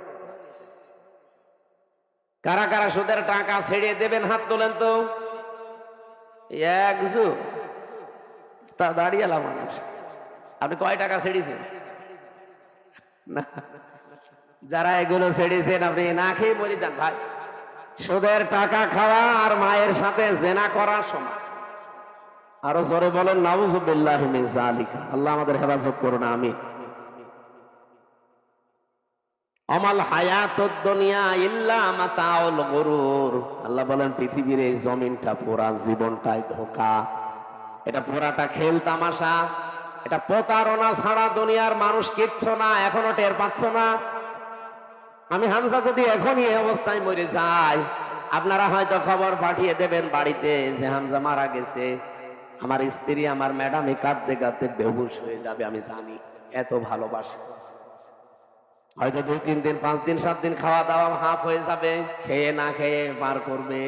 কারা কারা সুদের টাকা ছেড়ে দেবেন হাত তোলেন তো। একজন তা দাঁড়িয়ে মানুষ। আপনি কয় টাকা ছেড়েছেন? না, যারা এগুলো ছেড়েছেন আপনি না খেয়ে মরে যান ভাই। সুদের টাকা খাওয়া আর মায়ের সাথে জেনা করার সমান। আরো জোরে বলেন নাউযুবিল্লাহি মিন যালিকা। আল্লাহ আমাদের হেফাজত করুন, আমিন। আমাল হায়াতুদ দুনিয়া ইল্লা মাতাউল গুরুর। আল্লাহ বলেন পৃথিবীর এই জমিনটা, পুরা জীবনটাই ধোঁকা। এটা পুরাটা খেল তামাশা, এটা প্রতারণা ছাড়া দুনিয়ার মানুষ কিচ্ছু না। এখনো টের পাচ্ছ না? আমি হামজা যদি এখনই এই অবস্থায় মরে যাই, আপনারা হয়তো খবর পাঠিয়ে দেবেন বাড়িতে যে হামজা মারা গেছে। আমার স্ত্রী, আমার ম্যাডামে কাঁদতে কাঁদতে বেহুশ হয়ে যাবে, আমি জানি, এত ভালোবাসে। হয়তো 2, 3 দিন, 5 দিন, 7 দিন খাওয়া দাওয়া হাফ হয়ে যাবে, খেয়ে না খেয়ে পার করবে।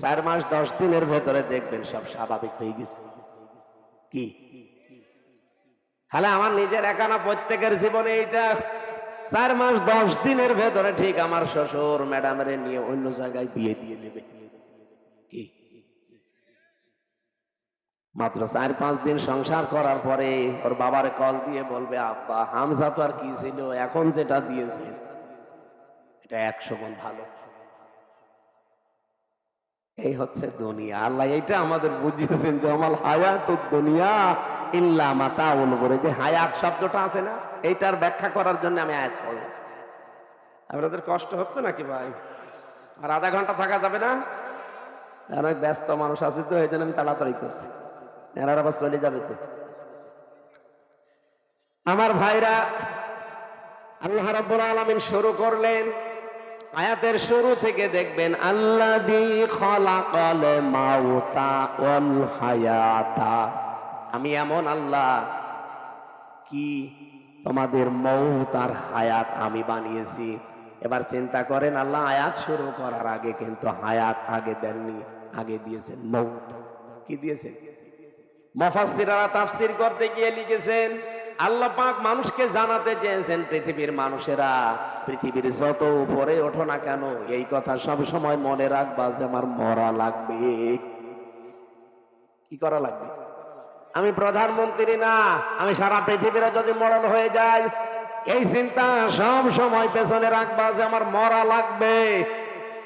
4 মাস 10 দিনের ভেতরে দেখবেন সব স্বাভাবিক হয়ে গেছে। কি তাহলে আমার নিজের একা না, প্রত্যেকের জীবনে এইটা। 4 মাস 10 দিনের ভেতরে ঠিক আমার শ্বশুর ম্যাডামের নিয়ে অন্য জায়গায় বিয়ে দিয়ে দেবে। কি মাত্র 4-5 দিন সংসার করার পরে ওর বাবার কল দিয়ে বলবে, আব্বা হামজা তো আর কি ছিল, এখন যেটা দিয়েছে এটা 100 গুণ ভালো। এই হচ্ছে দুনিয়া। আল্লাহ এইটা আমাদের বুঝিয়েছেন যে আমাল হায়াতুদ দুনিয়া ইল্লা মাতাউল গুরুর। যে হায়াত শব্দটা আছে না, এইটার ব্যাখ্যা করার জন্য আমি আয়াত পড়লাম। আপনাদের কষ্ট হচ্ছে নাকি ভাই? আর আধা ঘন্টা থাকা যাবে না? অনেক ব্যস্ত মানুষ আছে তো, এই জন্য আমি তাড়াতাড়ি করছি, এরা আবার চলে যাবে তো। আমার ভাইরা, আল্লাহ রাব্বুল আলামিন শুরু করলেন আয়াতের শুরু থেকে দেখবেন, আল্লাযী খালাকাল মাউতা ওয়াল হায়াতা। আমি এমন আল্লাহ কি তোমাদের মউত আর হায়াত আমি বানিয়েছি। এবার চিন্তা করেন, আল্লাহ আয়াত শুরু করার আগে কিন্তু হায়াত আগে দেননি, আগে দিয়েছেন মউত। কি দিয়েছেন? মুফাসসিররা তাফসীর করতে গিয়ে লিখেছেন, আল্লাহ পাক মানুষকে জানাতে চেয়েছেন, পৃথিবীর মানুষেরা পৃথিবীর যত উপরে ওঠো না কেন, এই কথা সব সময় মনে রাখবা যে আমার মরা লাগবে। কি করা লাগবে? আমি প্রধানমন্ত্রী না, আমি সারা পৃথিবীরা যদি মরণ হয়ে যায়, এই চিন্তা সব সময় পেছনে রাখবা যে আমার মরা লাগবে।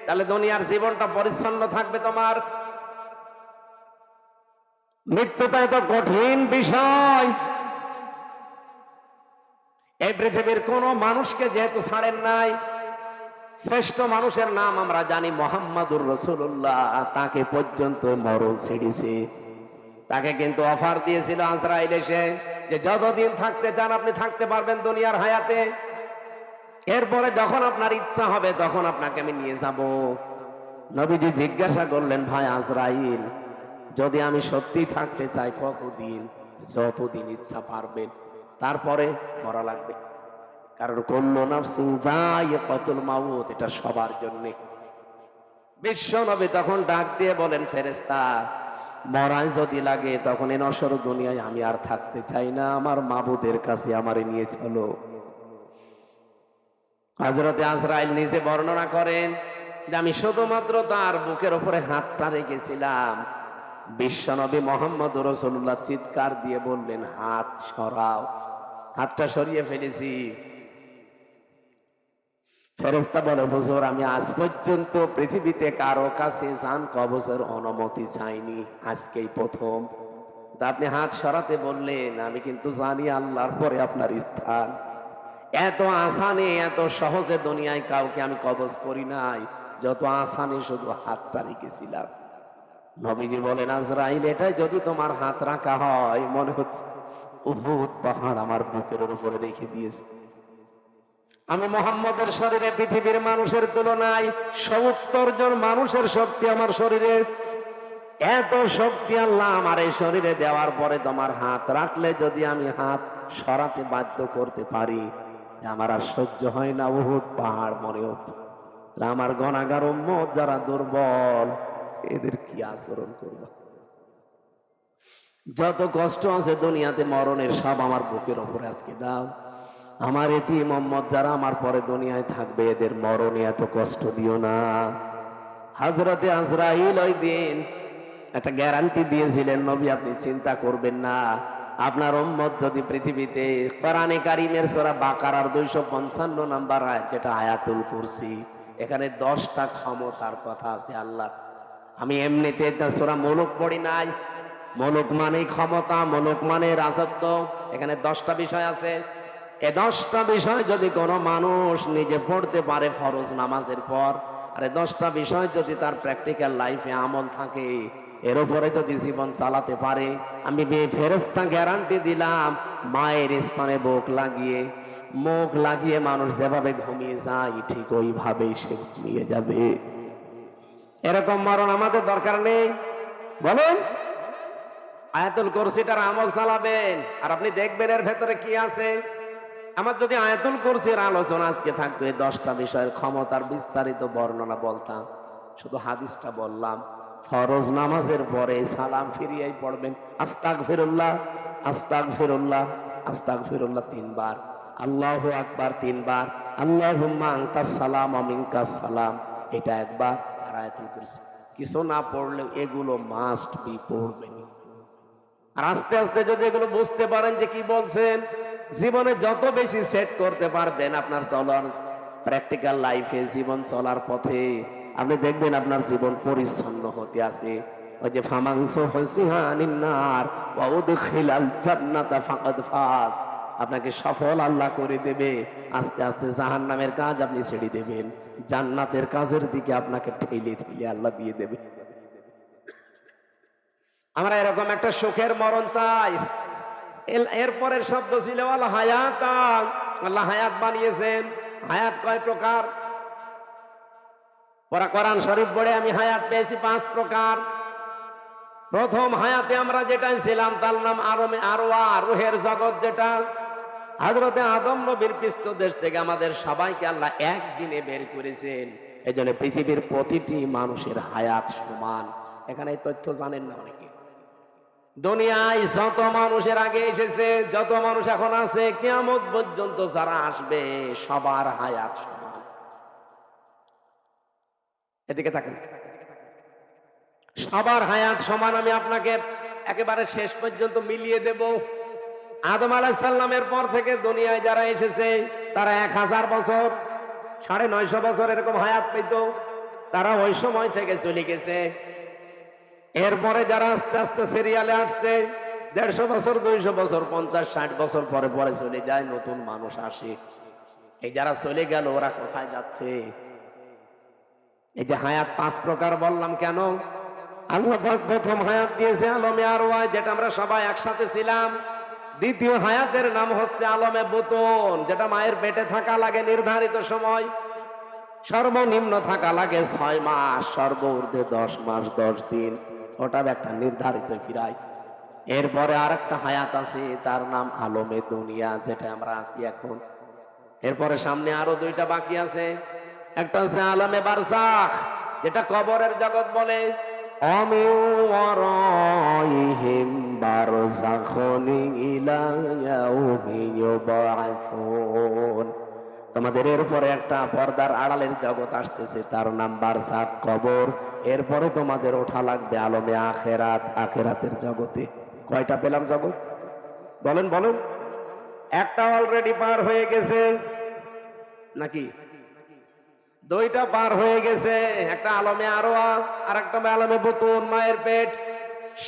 তাহলে দুনিয়ার জীবনটা পরিচ্ছন্ন থাকবে তোমার। মৃত্যুটা এত কঠিন বিষয়, এই পৃথিবীর কোন মানুষকে যেহেতু ছাড়েন নাই, শ্রেষ্ঠ মানুষের নাম আমরা জানি মুহাম্মাদুর রাসূলুল্লাহ, তাকে পর্যন্ত মরণ ছেড়েছে। তাকে কিন্তু অফার দিয়েছিল আজরাইল এসে যে যতদিন থাকতে চান আপনি থাকতে পারবেন দুনিয়ার হায়াতে, এরপরে যখন আপনার ইচ্ছা হবে তখন আপনাকে আমি নিয়ে যাব। নবীজি জিজ্ঞাসা করলেন, ভাই আজরাইল, যদি আমি সত্যি থাকতে চাই কতদিন? যতদিন ইচ্ছা পারবেন, তারপরে মরা লাগবে। কারণ কুল্লু নাফসিন যায়িকাতুল মাউত, এটা সবার জন্য। বিশ্ব নবী তখন ডাক দিয়ে বলেন, ফেরেশতা, মরায় যদি লাগে তখন এই নশ্বর দুনিয়ায় আমি আর থাকতে চাই না, আমার মাবুদের কাছে আমারে নিয়ে চলো। হযরতে আজরাইল নিজে বর্ণনা করেন যে আমি শুধুমাত্র তার বুকের উপরে হাতটা রেখেছিলাম, বিশ্বনবী মুহাম্মদ রাসূলুল্লাহ চিৎকার দিয়ে বললেন, হাত সরাও। হাতটা সরিয়ে ফেলেছি। ফেরেশতা বলে, হুজুর, আমি আজ পর্যন্ত পৃথিবীতে কারো কাছে জান কবজের অনুমতি চাইনি, আজকেই প্রথম। তা আপনি হাত সরাতে বললেন, আমি কিন্তু জানি আল্লাহর পরে আপনার স্থান। এত আসানে, এত সহজে দুনিয়ায় কাউকে আমি কবজ করি নাই, যত আসানে শুধু হাতটা রেখেছিলাম। নবীজি বলেন, আজরাইল, এটাই যদি তোমার হাত রাখা হয়, মনে হচ্ছে উহুদ পাহাড় আমার বুকের উপরে রেখে দিয়েছে। আমি মুহাম্মদের শরীরে পৃথিবীর মানুষের তুলনায় ৭০ জন মানুষের শক্তি আমার শরীরে। এত শক্তি আল্লাহ আমার এই শরীরে দেওয়ার পরে তোমার হাত রাখলে যদি আমি হাত সরাতে বাধ্য করতে পারি, আমার আর সহ্য হয় না, উহুদ পাহাড় মনে হচ্ছে। আমার গুনাহগার উম্মত যারা দুর্বল, এদের কি আচরণ করব? যত কষ্ট আছে দুনিয়াতে মরণের, সব আমার বুকের উপরে আজকে দাও। আমার এতিম উম্মত যারা আমার পরে দুনিয়ায় থাকবে, এদের মরণে এত কষ্ট দিও না। হযরতে আজরাইল ওই দিন একটা গ্যারান্টি দিয়েছিলেন, নবী আপনি চিন্তা করবেন না, আপনার উম্মত যদি পৃথিবীতে কোরআনে কারীমের সূরা বাকারার 255 নাম্বার আয়াত, যেটা আয়াতুল কুরসি, এখানে 10টা ক্ষমতার কথা আছে আল্লাহ। আমি এমনিতে সূরা মুলুক পড়ি নাই। মুলুক মানে ক্ষমতা, মুলুক মানে রাজত্ব। এখানে 10টা বিষয় আছে। এই 10টা বিষয় যদি কোনো মানুষ নিজে পড়তে পারে ফরজ নামাজের পর, আর এই 10টা বিষয় যদি তার প্র্যাকটিক্যাল লাইফে আমল থাকে, এর উপরে যদি জীবন চালাতে পারে, আমি ফেরেশতা গ্যারান্টি দিলাম, মায়ের স্তনে মুখ লাগিয়ে মানুষ যেভাবে ঘুমিয়ে যায়, ঠিক ওইভাবেই সে ঘুমিয়ে যাবে। এরকম মরণ আমাদের দরকার নেই, বলেন? আয়াতুল কুরসিটার আমল চালাবেন, আর আপনি দেখবেন এর ভেতরে কি আছে। আমার যদি আয়াতুল কুরসির আলোচনা আজকে থাকতো, এই 10টা বিষয়ের ক্ষমতার বিস্তারিত বর্ণনা বলতাম। শুধু হাদিসটা বললাম, ফরজ নামাজের পরে সালাম ফিরিয়েই পড়বেন, আস্তাগফিরুল্লাহ, আস্তাগফিরুল্লাহ, আস্তাগফিরুল্লাহ 3 বার, আল্লাহু আকবার 3 বার, আল্লাহুম্মা আনতাস সালাম ওয়া মিনকাস সালাম, এটা একবার। আর আয়াতুল কুরসি কিছু না পড়লেও এগুলো মাস্ট বি পড়বেন। আর আস্তে আস্তে যদি এগুলো বুঝতে পারেন যে কি বলছেন, জীবনে যত বেশি সেট করতে পারবেন আপনার চলার প্র্যাকটিক্যাল লাইফে, জীবন চলার পথে, আপনি দেখবেন আপনার জীবন পরিচ্ছন্ন হতে আছে। ওই যে ফামানসু হুসিহানিন নার ওয়া উদখিলাল জান্নাতা ফাকাদ ফাজ, আপনাকে সফল আল্লাহ করে দেবে। আস্তে আস্তে জাহান্নামের কাজ আপনি ছেড়ে দেবেন, জান্নাতের কাজের দিকে আপনাকে ঠেলে ঠেলে আল্লাহ দিয়ে দেবে। আমরা এরকম একটা সুখের মরণ চাই। এরপরের শব্দ ছিল আল হায়াত। আল্লাহ হায়াত বানিয়েছেন। হায়াত কয় প্রকার? কোরআন শরীফ পড়ে আমি হায়াত পেয়েছি 5 প্রকার। প্রথম হায়াতে আমরা যেটা ছিলাম তার নাম আরওয়া, রুহের জগৎ, যেটা হযরতে আদম নবীর পৃষ্ঠদেশ থেকে আমাদের সবাইকে আল্লাহ একদিনে বের করেছেন। এই জন্য পৃথিবীর প্রতিটি মানুষের হায়াত সমান। এখানে এই তথ্য জানেন না অনেকে। দুনিয়ায় যত মানুষের আগে এসেছে, যত মানুষ এখন আছে, কিয়ামত পর্যন্ত যারা আসবে, সবার হায়াত সমান। এদিকে তাকান, সবার হায়াত সমান। আমি আপনাকে একেবারে শেষ পর্যন্ত মিলিয়ে দেব। আদম আলাইহিস সালামের পর থেকে দুনিয়ায় যারা এসেছে, তারা 1000 বছর, 950 বছর এরকম হায়াত পেত। তারা ওই সময় থেকে চলে গেছে। এরপরে যারা আস্তে আস্তে সিরিয়ালে আসছে, 150 বছর, 200 বছর, 50, 60 বছর পরে পরে চলে যায়, নতুন মানুষ আসে। এই যারা চলে গেল, ওরা কোথায় যাচ্ছে? এই যে হায়াত 5 প্রকার বললাম কেন? আল্লাহ পাক প্রথম হায়াত দিয়েছে আলমে আরওয়া, যেটা আমরা সবাই একসাথে ছিলাম। দ্বিতীয় হায়াতের নাম হচ্ছে আলমে বুতুন, যেটা মায়ের পেটে থাকা লাগে নির্ধারিত সময়। সর্বনিম্ন থাকা লাগে 6 মাস, সর্বঊর্ধ্বে 10 মাস 10 দিন। ওটা একটা নির্ধারিত ফিরায়। এরপরে আর একটা হায়াত আছে, তার নাম আলমে দুনিয়া, যেটা আমরা আছি এখন। এরপরে সামনে আরো 2টা বাকি আছে। একটা হচ্ছে আলমে বারজাখ, যেটা কবরের জগৎ বলে। অমিন ওয়ারাইহিম বারজাখুন ইলা ইয়াউমি ইউবআসুন। তোমাদের এরপরে একটা পর্দার আড়ালের জগৎ আসতেছে, তার নাম বারজাখ, কবর। এরপরে তোমাদের ওঠা লাগবে আলমে আখেরাত, আখেরাতের জগতে। কয়টা পেলাম জগৎ? বলেন বলেন। একটা অলরেডি পার হয়ে গেছে নাকি? 2টা পার হয়ে গেছে। একটা আলমে আরোয়া, আর একটা আলমে বুতুন, মায়ের পেট।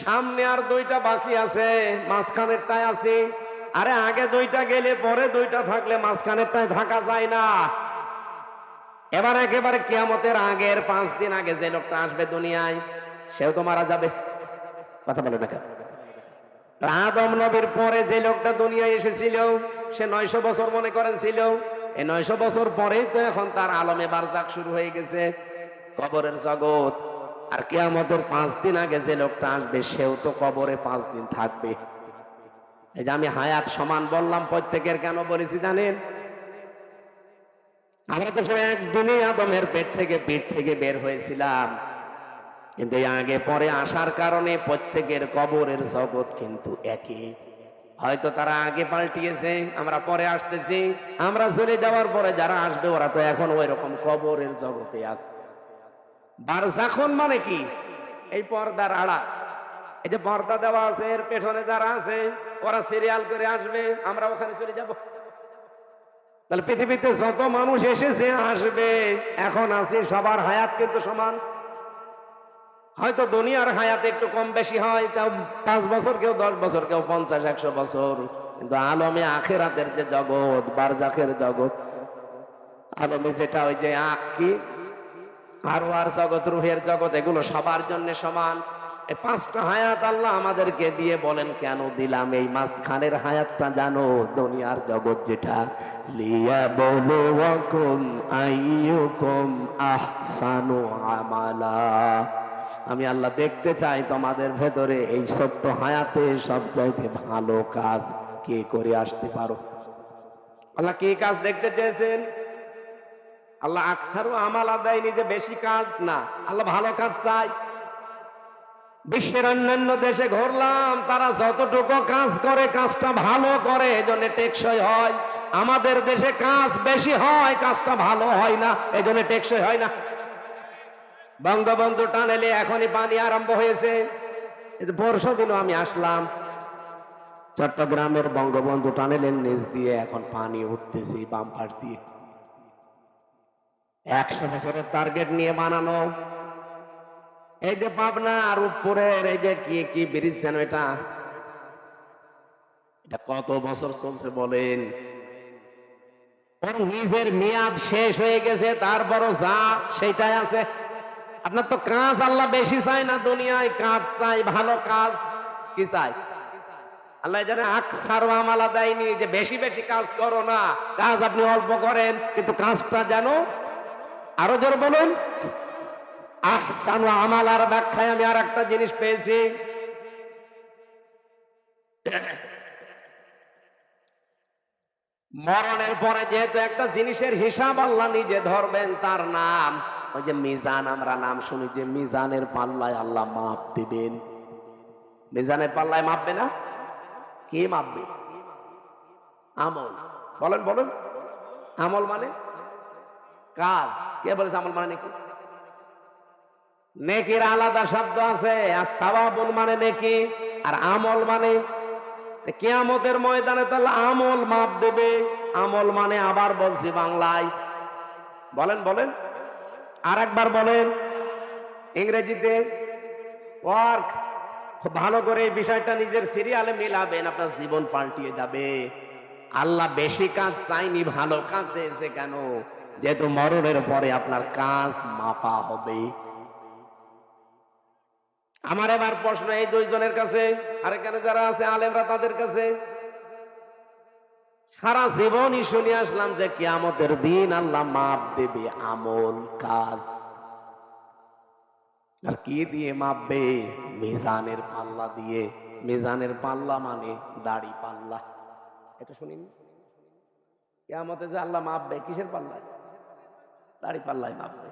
সামনে আর 2টা বাকি আছে, মাঝখানেরটায় আছে। আরে আগে 2টা গেলে পরে 2টা থাকলে মাঝখানেরটায় থাকা যায় না। এবার একেবারে কিয়ামতের আগের 5 দিন আগে যে লোকটা আসবে দুনিয়ায়, সেও তো মারা যাবে। কথা বলে না কেন? আদম নবীর পরে যে লোকটা দুনিয়ায় এসেছিল, সে 900 বছর মনে করেন ছিল। এই 900 বছর পরেই তো এখন তার আলমে বারজাখ শুরু হয়ে গেছে, কবরের জগৎ। আর কিয়ামতের 5 দিন আগে যে লোকটা আসবে, সেও তো কবরে 5 দিন থাকবে। এই যে আমি হায়াত সমান বললাম প্রত্যেকের, কেন বলেছি জানেন? আমরা তো সব একদিনই আদমের পেট থেকে বের হয়েছিলাম, কিন্তু এই আগে পরে আসার কারণে প্রত্যেকের কবরের জগৎ কিন্তু একই। হয়তো তারা আগে পাল্টিয়েছে, আমরা পরে আসতেছি। আমরা চলে যাওয়ার পরে যারা আসবে, ওরা তো এখন ওই রকম কবরের জগতে আছে। বারজাখুন মানে কি? এই পর্দার আড়া, এই যে পর্দা দেওয়া আছে, এর পেছনে যারা আছে ওরা সিরিয়াল করে আসবে, আমরা ওখানে চলে যাব। তাহলে পৃথিবীতে যত মানুষ এসেছে আসবে, এখন আছে, সবার হায়াত কিন্তু সমান। হয়তো দুনিয়ার হায়াত একটু কম বেশি হয়, তাও 5 বছর, কেউ 10 বছর, কেউ 50-100 বছর। কিন্তু আলমে আখেরাতের যে জগৎ, বারজাখের জগৎ, আলমে যেটা ওই যে কি আরওয়ার জগৎ, রুহের জগৎ, এগুলো সবার জন্য সমান। এই 5টা হায়াত আল্লাহ আমাদেরকে দিয়ে বলেন কেন দিলাম? এই মাঝখানের হায়াতটা জানো, দুনিয়ার জগৎ যেটা, লিয়াবলুয়াকুম আইয়ুকুম আহসানু আমালা। আমি আল্লাহ দেখতে চাই তোমাদের ভেতরে এই ছোট্ট হায়াতে সবচাইতে ভালো কাজ কে করে আসতে পারো। আল্লাহ কি কাজ দেখতে চেয়েছেন? আল্লাহ আকসারু আমালা দেয়নি যে বেশি কাজ, না, আল্লাহ ভালো কাজ চাই। বিশ্বের অন্যান্য দেশে ঘুরলাম, তারা যতটুকু কাজ করে কাজটা ভালো করে, এজন্য টেকসই হয়। আমাদের দেশে কাজ বেশি হয়, কাজটা ভালো হয় না, এজন্য টেকসই হয় না। বঙ্গবন্ধু টানেলে এখনই পানি আরম্ভ হয়েছে। পরশু দিনও আমি আসলাম, চট্টগ্রামের বঙ্গবন্ধু টানেলের নিচ দিয়ে এখন পানি উঠতেছে বাম পাশ দিয়ে। 100 বছরের টার্গেট নিয়ে বানানো। এই যে পাবনা আর উপরের এই যে কি ব্রিজ যেন, এটা কত বছর চলছে বলেন? ওর নিজের মেয়াদ শেষ হয়ে গেছে, তারপরও যা সেটাই আছে। আপনার তো কাজ আল্লাহ বেশি চাই না, দুনিয়ায় কাজ চাই, ভালো কাজ। কি চাই আল্লাহ? জানে আকসারু আমালা দেয়নি যে বেশি বেশি কাজ করো না, কাজ আপনি অল্প করেন, কিন্তু কাজটা যেন, আরো জোর বলুন, আহসানু আমালার ব্যাখ্যায় আমি আর একটা জিনিস পেয়েছি। মরণের পরে যেহেতু একটা জিনিসের হিসাব আল্লাহ নিজে ধরবেন, তার নাম ওই যে মিজান। আমরা নাম শুনি যে মিজানের পাল্লায় আল্লাহ মাপ দিবেন। মিজানের পাল্লায় মাপবে না? কে মাপবে? আমল। বলেন বলেন। আমল মানে কাজ। কে বলেছে আমল মানে নাকি? নেকির আলাদা শব্দ আছে, আর সাওয়াবুন মানে নেকি, আর আমল মানে। কিয়ামতের ময়দানে তাহলে আমল মাপ দেবে। আমল মানে, আবার বলছি বাংলায়, বলেন বলেন, আর একবার বলেন ইংরেজিতে, ওয়ার্ক। খুব ভালো করে এই বিষয়টা নিজের সিরিয়ালে মিলাবেন, আপনার জীবন পাল্টিয়ে যাবে। আল্লাহ বেশি কাজ চাইনি, ভালো কাজ চেয়েছে। কেন? যেহেতু মরণের পরে আপনার কাজ মাপা হবে। আমার এবার প্রশ্ন এই 2 জনের কাছে, আর এখানে যারা আছে আলেমরা, তাদের কাছে, সারা জীবনই শুনে আসলাম যে কিয়ামতের দিন আল্লাহ মাপ দেবে আমল কাজ। আর কি দিয়ে মাপবে? মিজানের পাল্লা দিয়ে। মিজানের পাল্লা মানে দাড়ি পাল্লা। এটা শুনিনি? কিয়ামতে যে আল্লাহ মাপবে কিসের পাল্লায়? দাড়ি পাল্লায় মাপবে।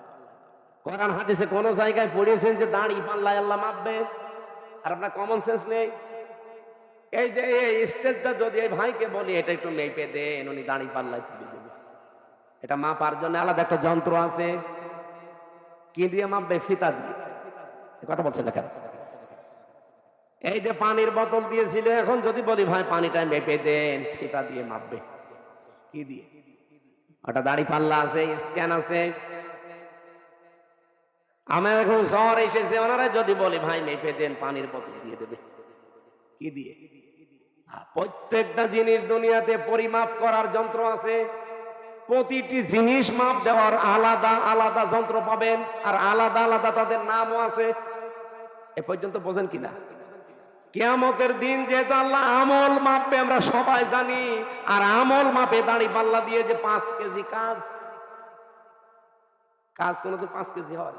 কোরআন হাদিসে কোন জায়গায় পড়িয়েছেন যে দাড়ি পাল্লায় আল্লাহ মাপবে? আর আপনার কমন সেন্স নেই? এই যে এই স্টেজটা যদি এই ভাইকে বলি এটা একটু মেপে দেন, উনি দাড়ি পাল্লায় তুলে দেবে। এটা মাপার জন্য আলাদা একটা যন্ত্র আছে। কি দিয়ে মাপবে? ফিতা দিয়ে। কথা বলছেন না কেন? এই যে পানির বোতল দিয়েছিল, এখন যদি বলি ভাই পানিটা মেপে দেন, ফিতা দিয়ে মাপবে। কি দিয়ে? ওটা দাড়ি পাল্লা আছে, স্ক্যান আছে। আমার এখন জ্বর এসেছে, ওনারা যদি বলি ভাই মেপে দেন, পানির বোতল দিয়ে দেবে। কি দিয়ে? প্রত্যেকটা জিনিস দুনিয়াতে পরিমাপ করার যন্ত্র আছে। প্রতিটি জিনিস মাপ দেওয়ার আলাদা আলাদা যন্ত্র পাবেন, আর আলাদা আলাদা তাদের নামও আছে। এ পর্যন্ত বোঝেন কিনা? কিয়ামতের দিন যেহেতু আল্লাহ আমল মাপবে আমরা সবাই জানি, আর আমল মাপে দাড়ি পাল্লা দিয়ে যে 5 কেজি কাজ কোনোদিন 5 কেজি হয়?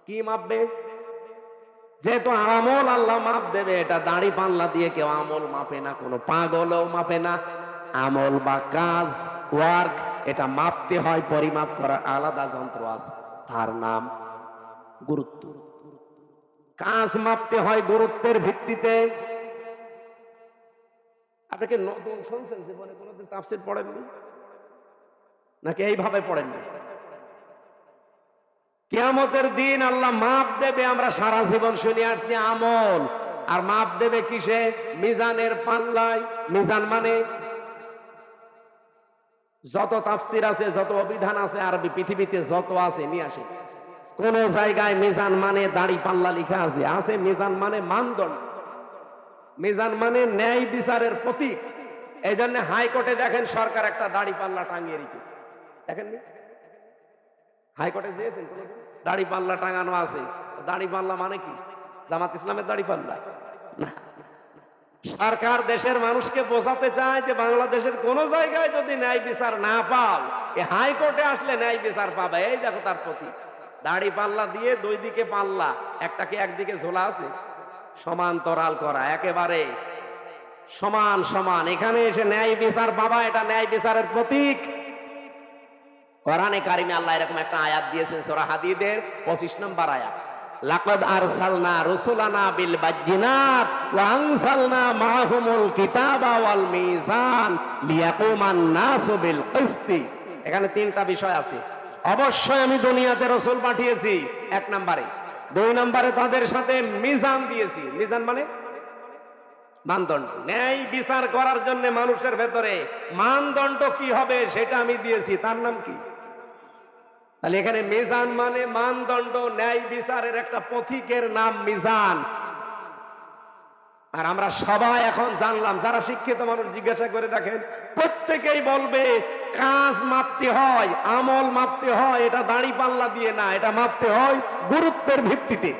কি মাপবে? যেহেতু আমল আল্লাহ মাপ দেবে, এটা দাড়ি পাল্লা দিয়ে কেউ আমল মাপে না, কোনো পাগলও মাপে না। আমল বা কাজ, ওয়ার্ক, এটা মাপতে হয়, পরিমাপ করার আলাদা যন্ত্র আছে, তার নাম গুরুত্ব। কাজ মাপতে হয় গুরুত্বের ভিত্তিতে। আপনাকে নতুন শুনছেন জীবনে কোনোদিন তাফসীর পড়েননি নাকি এইভাবে পড়েননি? কিয়ামতের দিন আল্লাহ মাপ দেবে, আমরা সারা জীবন শুনে আসছি আমল, আর মাপ দেবে কিসে? মিজানের পাল্লায়। মিজান মানে যত তাফসীর আছে, যত অভিধান আছে আরবি পৃথিবীতে যত আছে নিয়ে আসে। কোন জায়গায় মিজান মানে দাড়ি পাল্লা লেখা আছে? আছে। মিজান মানে মানদণ্ড, মিজান মানে ন্যায় বিচারের প্রতীক। এই জন্য হাইকোর্টে দেখেন সরকার একটা দাড়ি পাল্লা টাঙিয়ে রেখেছে, দেখেননি? হাইকোর্টে যেয়েছেন দাড়ি পাল্লা টাঙানো আছে। দাড়ি পাল্লা মানে কি? জামাত ইসলামের দাড়ি পাল্লা না। সরকার দেশের মানুষকে বোঝাতে চায় যে বাংলাদেশের কোন জায়গায় যদি ন্যায় বিচার না পাও, এই হাইকোর্টে আসলে ন্যায় বিচার পাবে। এই দেখো তার প্রতীক, দাড়ি পাল্লা দিয়ে দুই দিকে পাল্লা, একটাকে একদিকে ঝোলা আছে, সমান্তরাল করা, একেবারে সমান সমান। এখানে এসে ন্যায় বিচার পাবা, এটা ন্যায় বিচারের প্রতীক। কোরআনে কারিমে আল্লাহ এরকম একটা আয়াত দিয়েছেন সূরা হাদীদের 25 নম্বর আয়াত, লাকাদ আরসালনা রুসুলানা বিল বাজ্জিনাত ওয়া আনসালনা মাআহুমুল কিতাবা ওয়াল মিজান লিয়াকুমান নাসু বিল কিসতি। এখানে 3টা বিষয় আছে। অবশ্যই আমি দুনিয়াতে রাসূল পাঠিয়েছি, 1 নম্বরে। 2 নম্বরে তাদের সাথে মিজান দিয়েছি। মিজান মানে মানদণ্ড, ন্যায় বিচার করার জন্য মানুষের ভেতরে মানদণ্ড কি হবে সেটা আমি দিয়েছি, তার নাম কি? তাহলে এখানে মিজান মানে মানদণ্ড, ন্যায় বিচারের একটা পথিকের নাম মিজান। আর আমরা সবাই এখন জানলাম, যারা শিক্ষিত মানুষ জিজ্ঞাসা করে দেখেন, প্রত্যেকেই বলবে কাজ মাপতে হয়, আমল মাপতে হয়, এটা দাড়ি পাল্লা দিয়ে না, এটা মাপতে হয় গুরুত্বের ভিত্তিতে।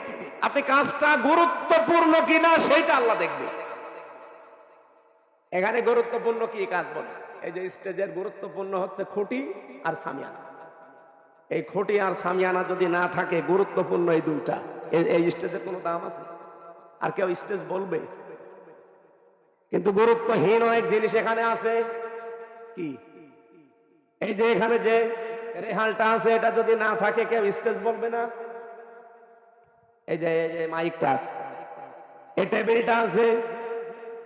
আপনি কাজটা গুরুত্বপূর্ণ কিনা সেইটা আল্লাহ দেখবে। এখানে গুরুত্বপূর্ণ কি কাজ বলে? এই যে স্টেজের গুরুত্বপূর্ণ হচ্ছে খুঁটি আর সামিয়ানা। এই খুঁটি আর সামিয়ানা যদি না থাকে, গুরুত্বপূর্ণ এই দুইটা, এই স্টেজের কোনো দাম আছে? আর কেউ স্টেজ বলবে? কিন্তু গুরুত্বহীন অনেক জিনিস এখানে আছে। কি? এই যে এখানে যে রেহালটা আছে, এটা যদি না থাকে কেউ স্টেজ বলবে না। এই যে মাইকটা আছে, এই টেবিলটা আছে,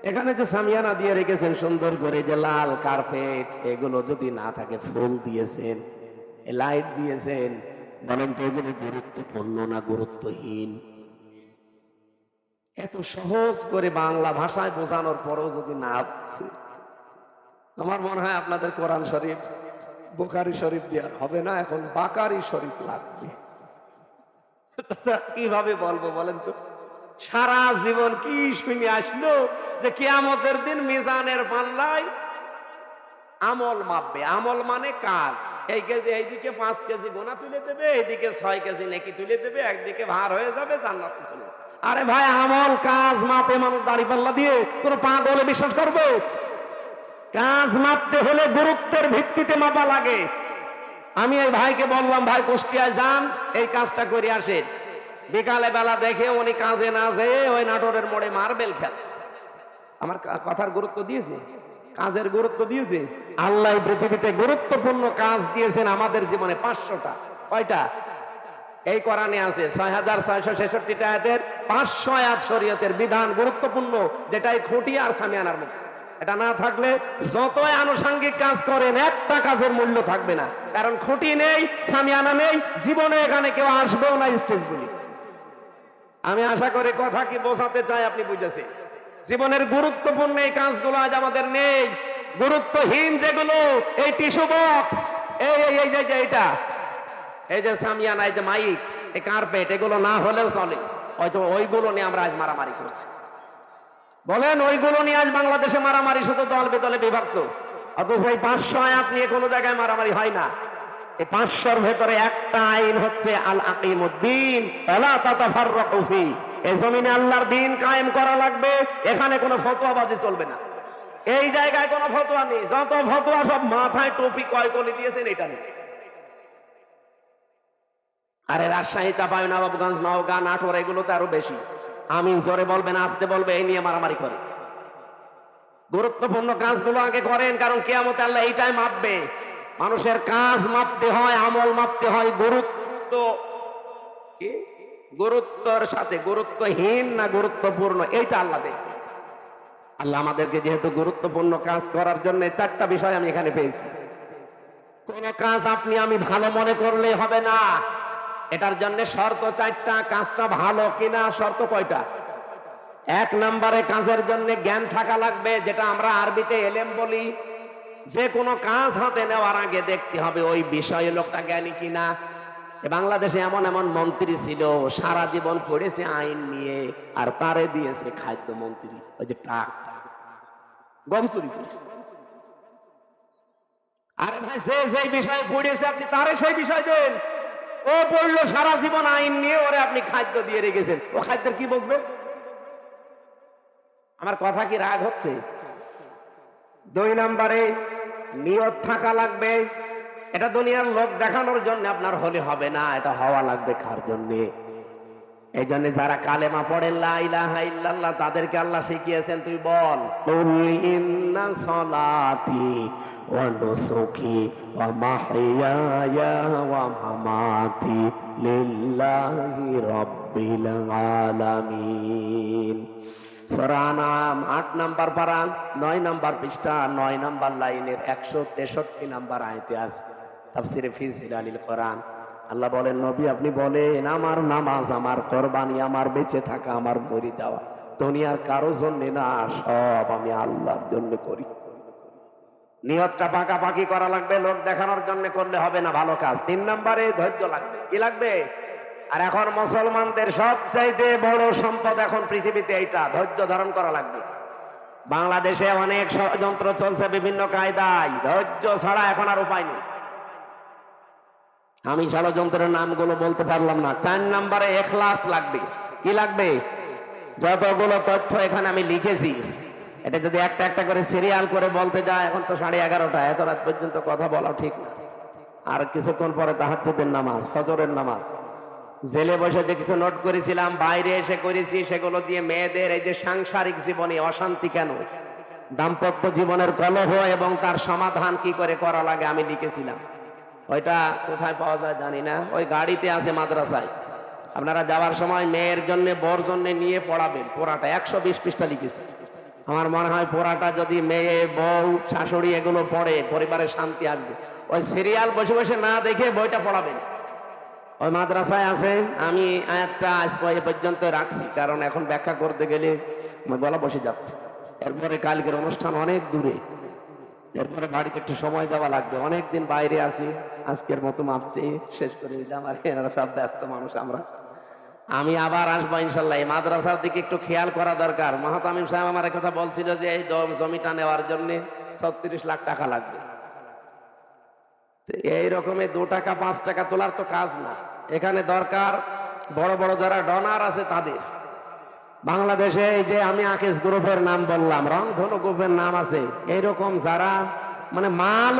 এখানে যে সামিয়ানা দিয়ে রেখেছেন সুন্দর করে, যে লাল কার্পেট, এগুলো যদি না থাকে, ফুল দিয়েছেন, লাইট দিয়েছেন, বলেন তো এগুলো গুরুত্বপূর্ণ না গুরুত্বহীন? এত সহজ করে বাংলা ভাষায় বোঝানোর পরেও যদি না বুঝে, আমার মনে হয় আপনাদের কোরআন শরীফ বুখারী শরীফ দেওয়ার হবে না, এখন বাকারি শরীফ লাগবে। কিভাবে বলবো বলেন তো? সারা জীবন কি শুনে আসলো যে কিয়ামতের দিন মিজানের পাল্লায় আমল মাপবে। আমল মানে কাজ। এই কেজি, এইদিকে 5 কেজি গোনা তুলে দেবে, এইদিকে 6 কেজি নেকি তুলে দেবে, একদিকে ভার হয়ে যাবে, জান্নাতে চলে যাবে। আরে ভাই, আমল কাজ মাপে মানুষ দাড়ি পাল্লা দিয়ে? কোন পাগলে বিশ্বাস করবে? কাজ মাপতে হলে গুরুত্বের ভিত্তিতে মাপা লাগে। আমি এই ভাইকে বললাম, ভাই কুষ্টিয়ায় যান, এই কাজটা করে আসেন। বিকালে বেলা দেখে উনি কাজে না যেয়ে ওই নাটোরের মোড়ে মার্বেল খেলছে। আমার কথার গুরুত্ব দিয়েছে, কাজের গুরুত্ব দিয়েছে। আল্লাহ পৃথিবীতে গুরুত্বপূর্ণ কাজ দিয়েছেন আমাদের জীবনে 500টা। কয়টা? এই কোরআনে আছে 6666 আয়াতের 500 আয়াত শরীয়তের বিধান গুরুত্বপূর্ণ, যেটাই খুঁটি আর সামিয়ানার মতো। এটা না থাকলে যতই আনুষঙ্গিক কাজ করেন একটা কাজের মূল্য থাকবে না, কারণ খুঁটি নেই, সামিয়ানা নেই, জীবনে এখানে কেউ আসবেও না স্টেজ বলি। আমি আশা করি কথা কি বোঝাতে চাই আপনি বুঝেছেন। জীবনের গুরুত্বপূর্ণ এই কাজগুলো আজ আমাদের নেই। গুরুত্বহীন যেগুলো, এই টিস্যু বক্স, এই যে এইটা, এই যে সামিয়ানা, এই যে মাইক, এই কার্পেট, এগুলো না হলেও চলে। হয়তো ওইগুলো নিয়ে আমরা আজ মারামারি করছি। বলেন, ওইগুলো নিয়ে আজ বাংলাদেশে মারামারি, শুধু দল বেদলে বিভক্ত। অথচ এই 500 আয়াত নিয়ে কোনো জায়গায় মারামারি হয় না। এই 500-র ভেতরে একটা আইন হচ্ছে আল আকিমুদ্দিন ওয়ালা তাতাফাররাকু ফি। এই জমিনে আল্লাহর দ্বীন কায়েম করা লাগবে, এখানে কোনো ফতোয়াবাজি চলবে না। এই জায়গায় কোনো ফতোয়া নেই, যত ফতোয়া সব মাথায় টুপি কয় কলি দিয়েছেন এটা নেই। আরে রাজশাহী, চাঁপাইনবাবগঞ্জ, নওগাঁ, নাটোর, এগুলোতে আরো বেশি। আমিন জোরে বলবেন, আসতে বলবে, এই নিয়ে মারামারি করে। গুরুত্বপূর্ণ কাজগুলো আগে করেন, কারণ কিয়ামতে আল্লাহ এইটাই মাপবে। মানুষের কাজ মাপতে হয়, আমল মাপতে হয় গুরুত্ব কি, গুরুত্বর সাথে। গুরুত্বহীন না গুরুত্বপূর্ণ, এইটা আল্লাহ দেখবে। আল্লাহ আমাদেরকে যেহেতু গুরুত্বপূর্ণ কাজ করার জন্য 4টা বিষয় আমি এখানে পেয়েছি। কোন কাজ আপনি আমি ভালো মনে করলে হবে না, এটার জন্য শর্ত 4টা। কাজটা ভালো কিনা শর্ত কয়টা? 1 নম্বরে কাজের জন্য জ্ঞান থাকা লাগবে, যেটা আমরা আরবিতে এলেম বলি। যে কোনো কাজ হাতে নেওয়ার আগে দেখতে হবে ওই বিষয়ে লোকটা জ্ঞানী কিনা। বাংলাদেশে এমন এমন মন্ত্রী ছিল, সারা জীবন পড়েছে আইন নিয়ে, আর তারে দিয়েছে খাদ্য মন্ত্রী, ওই যে টাক গম চুরি করেছে। আরে ভাই, যে বিষয়ে পড়েছে আপনি তারে সেই বিষয় দেন। ও পড়লো সারা জীবন আইন নিয়ে, ওরে আপনি খাদ্য দিয়ে রেখেছেন, ও খাদ্যের কি বুঝবে? আমার কথা কি রাগ হচ্ছে? 2 নম্বরে নিয়ত থাকা লাগবে। এটা দুনিয়ার লোক দেখানোর জন্য আপনার হলে হবে না, এটা হওয়া লাগবে কার জন্য? এই জন্য যারা কালেমা পড়ে লা ইলাহা ইল্লাল্লাহ, তাদেরকে আল্লাহ শিখিয়েছেন, তুই বল কুল ইন্না সলাতি ওয়া নুসুকি ওয়া মাহইয়ায়া ওয়া মামাতি লিল্লাহি রাব্বিল আলামিন। সূরা আনআম 8 নম্বর পারা 9 নম্বর পৃষ্ঠা 9 নম্বর লাইনের 163 নম্বর আয়াতে আছে তাফসিরে ফি জিলালিল কোরআন। আল্লাহ বলেন, নবী আপনি বলেন, আমার নামাজ, আমার কোরবানি, আমার বেঁচে থাকা, আমার মরে যাওয়া দুনিয়ার কারো জন্য না, সব আমি আল্লাহর জন্য করি। নিয়তটা পাকাপাকি করা লাগবে, লোক দেখানোর জন্য করলে হবে না ভালো কাজ। 3 নম্বরে ধৈর্য লাগবে। কি লাগবে? আর এখন মুসলমানদের সবচাইতে বড় সম্পদ এখন পৃথিবীতে এইটা, ধৈর্য ধারণ করা লাগবে। বাংলাদেশে অনেক ষড়যন্ত্র চলছে বিভিন্ন কায়দায়, ধৈর্য ছাড়া এখন আর উপায় নেই। আমি ষড়যন্ত্রের নামগুলো বলতে পারলাম না। 4 নম্বরে ইখলাস লাগবে। কি লাগবে? যতগুলো তথ্য এখানে আমি লিখেছি, এটা যদি একটা একটা করে সিরিয়াল করে বলতে যায়, এখন তো 11:30, এত রাত পর্যন্ত কথা বলা ঠিক না। আর কিছুক্ষণ পরে তাহাজ্জুদের নামাজ, ফজরের নামাজ। জেলে বসে যে কিছু নোট করেছিলাম, বাইরে এসে করেছি, সেগুলো দিয়ে মেয়েদের এই যে সাংসারিক জীবনে অশান্তি কেন, দাম্পত্য জীবনের কলহ এবং তার সমাধান কি করে করা লাগে আমি লিখেছিলাম। ওইটা কোথায় পাওয়া যায় জানি না, ওই গাড়িতে আছে মাদ্রাসায়। আপনারা যাওয়ার সময় মেয়ের জন্য, বর জন্য নিয়ে পড়াবেন। পোড়াটা 120 পৃষ্ঠা লিখেছি। আমার মনে হয় পোড়াটা যদি মেয়ে, বউ, শাশুড়ি এগুলো পড়ে, পরিবারের শান্তি আসবে। ওই সিরিয়াল বসে বসে না দেখে বইটা পড়াবেন, ওই মাদ্রাসায় আছে। আমি আয়াতটা আজ পর্যন্ত রাখছি, কারণ এখন ব্যাখ্যা করতে গেলে গলা বসে যাচ্ছে। এরপরে কালকের অনুষ্ঠান অনেক দূরে, এরপরে বাড়িতে একটু সময় দেওয়া লাগবে। অনেকদিন বাইরে আছি, আজকের মতো মাপছি, শেষ করে দিলাম। আর এনারা সব ব্যস্ত মানুষ, আমি আবার আসবো ইনশাল্লাহ। এই মাদ্রাসার দিকে একটু খেয়াল করা দরকার। মাহতামিম সাহেব আমার কথা বলছিল যে এই জমিটা নেওয়ার জন্য 36 লাখ টাকা লাগবে। এই রকমের 2 টাকা 5 টাকা তোলার তো কাজ না। এখানে দরকার বড় বড় যারা ডোনার আছে তাদের, বাংলাদেশে এই যে আমি আকিস গ্রুপের নাম বললাম, রংধনু গ্রুপের নাম আছে, এইরকম যারা মানে মাল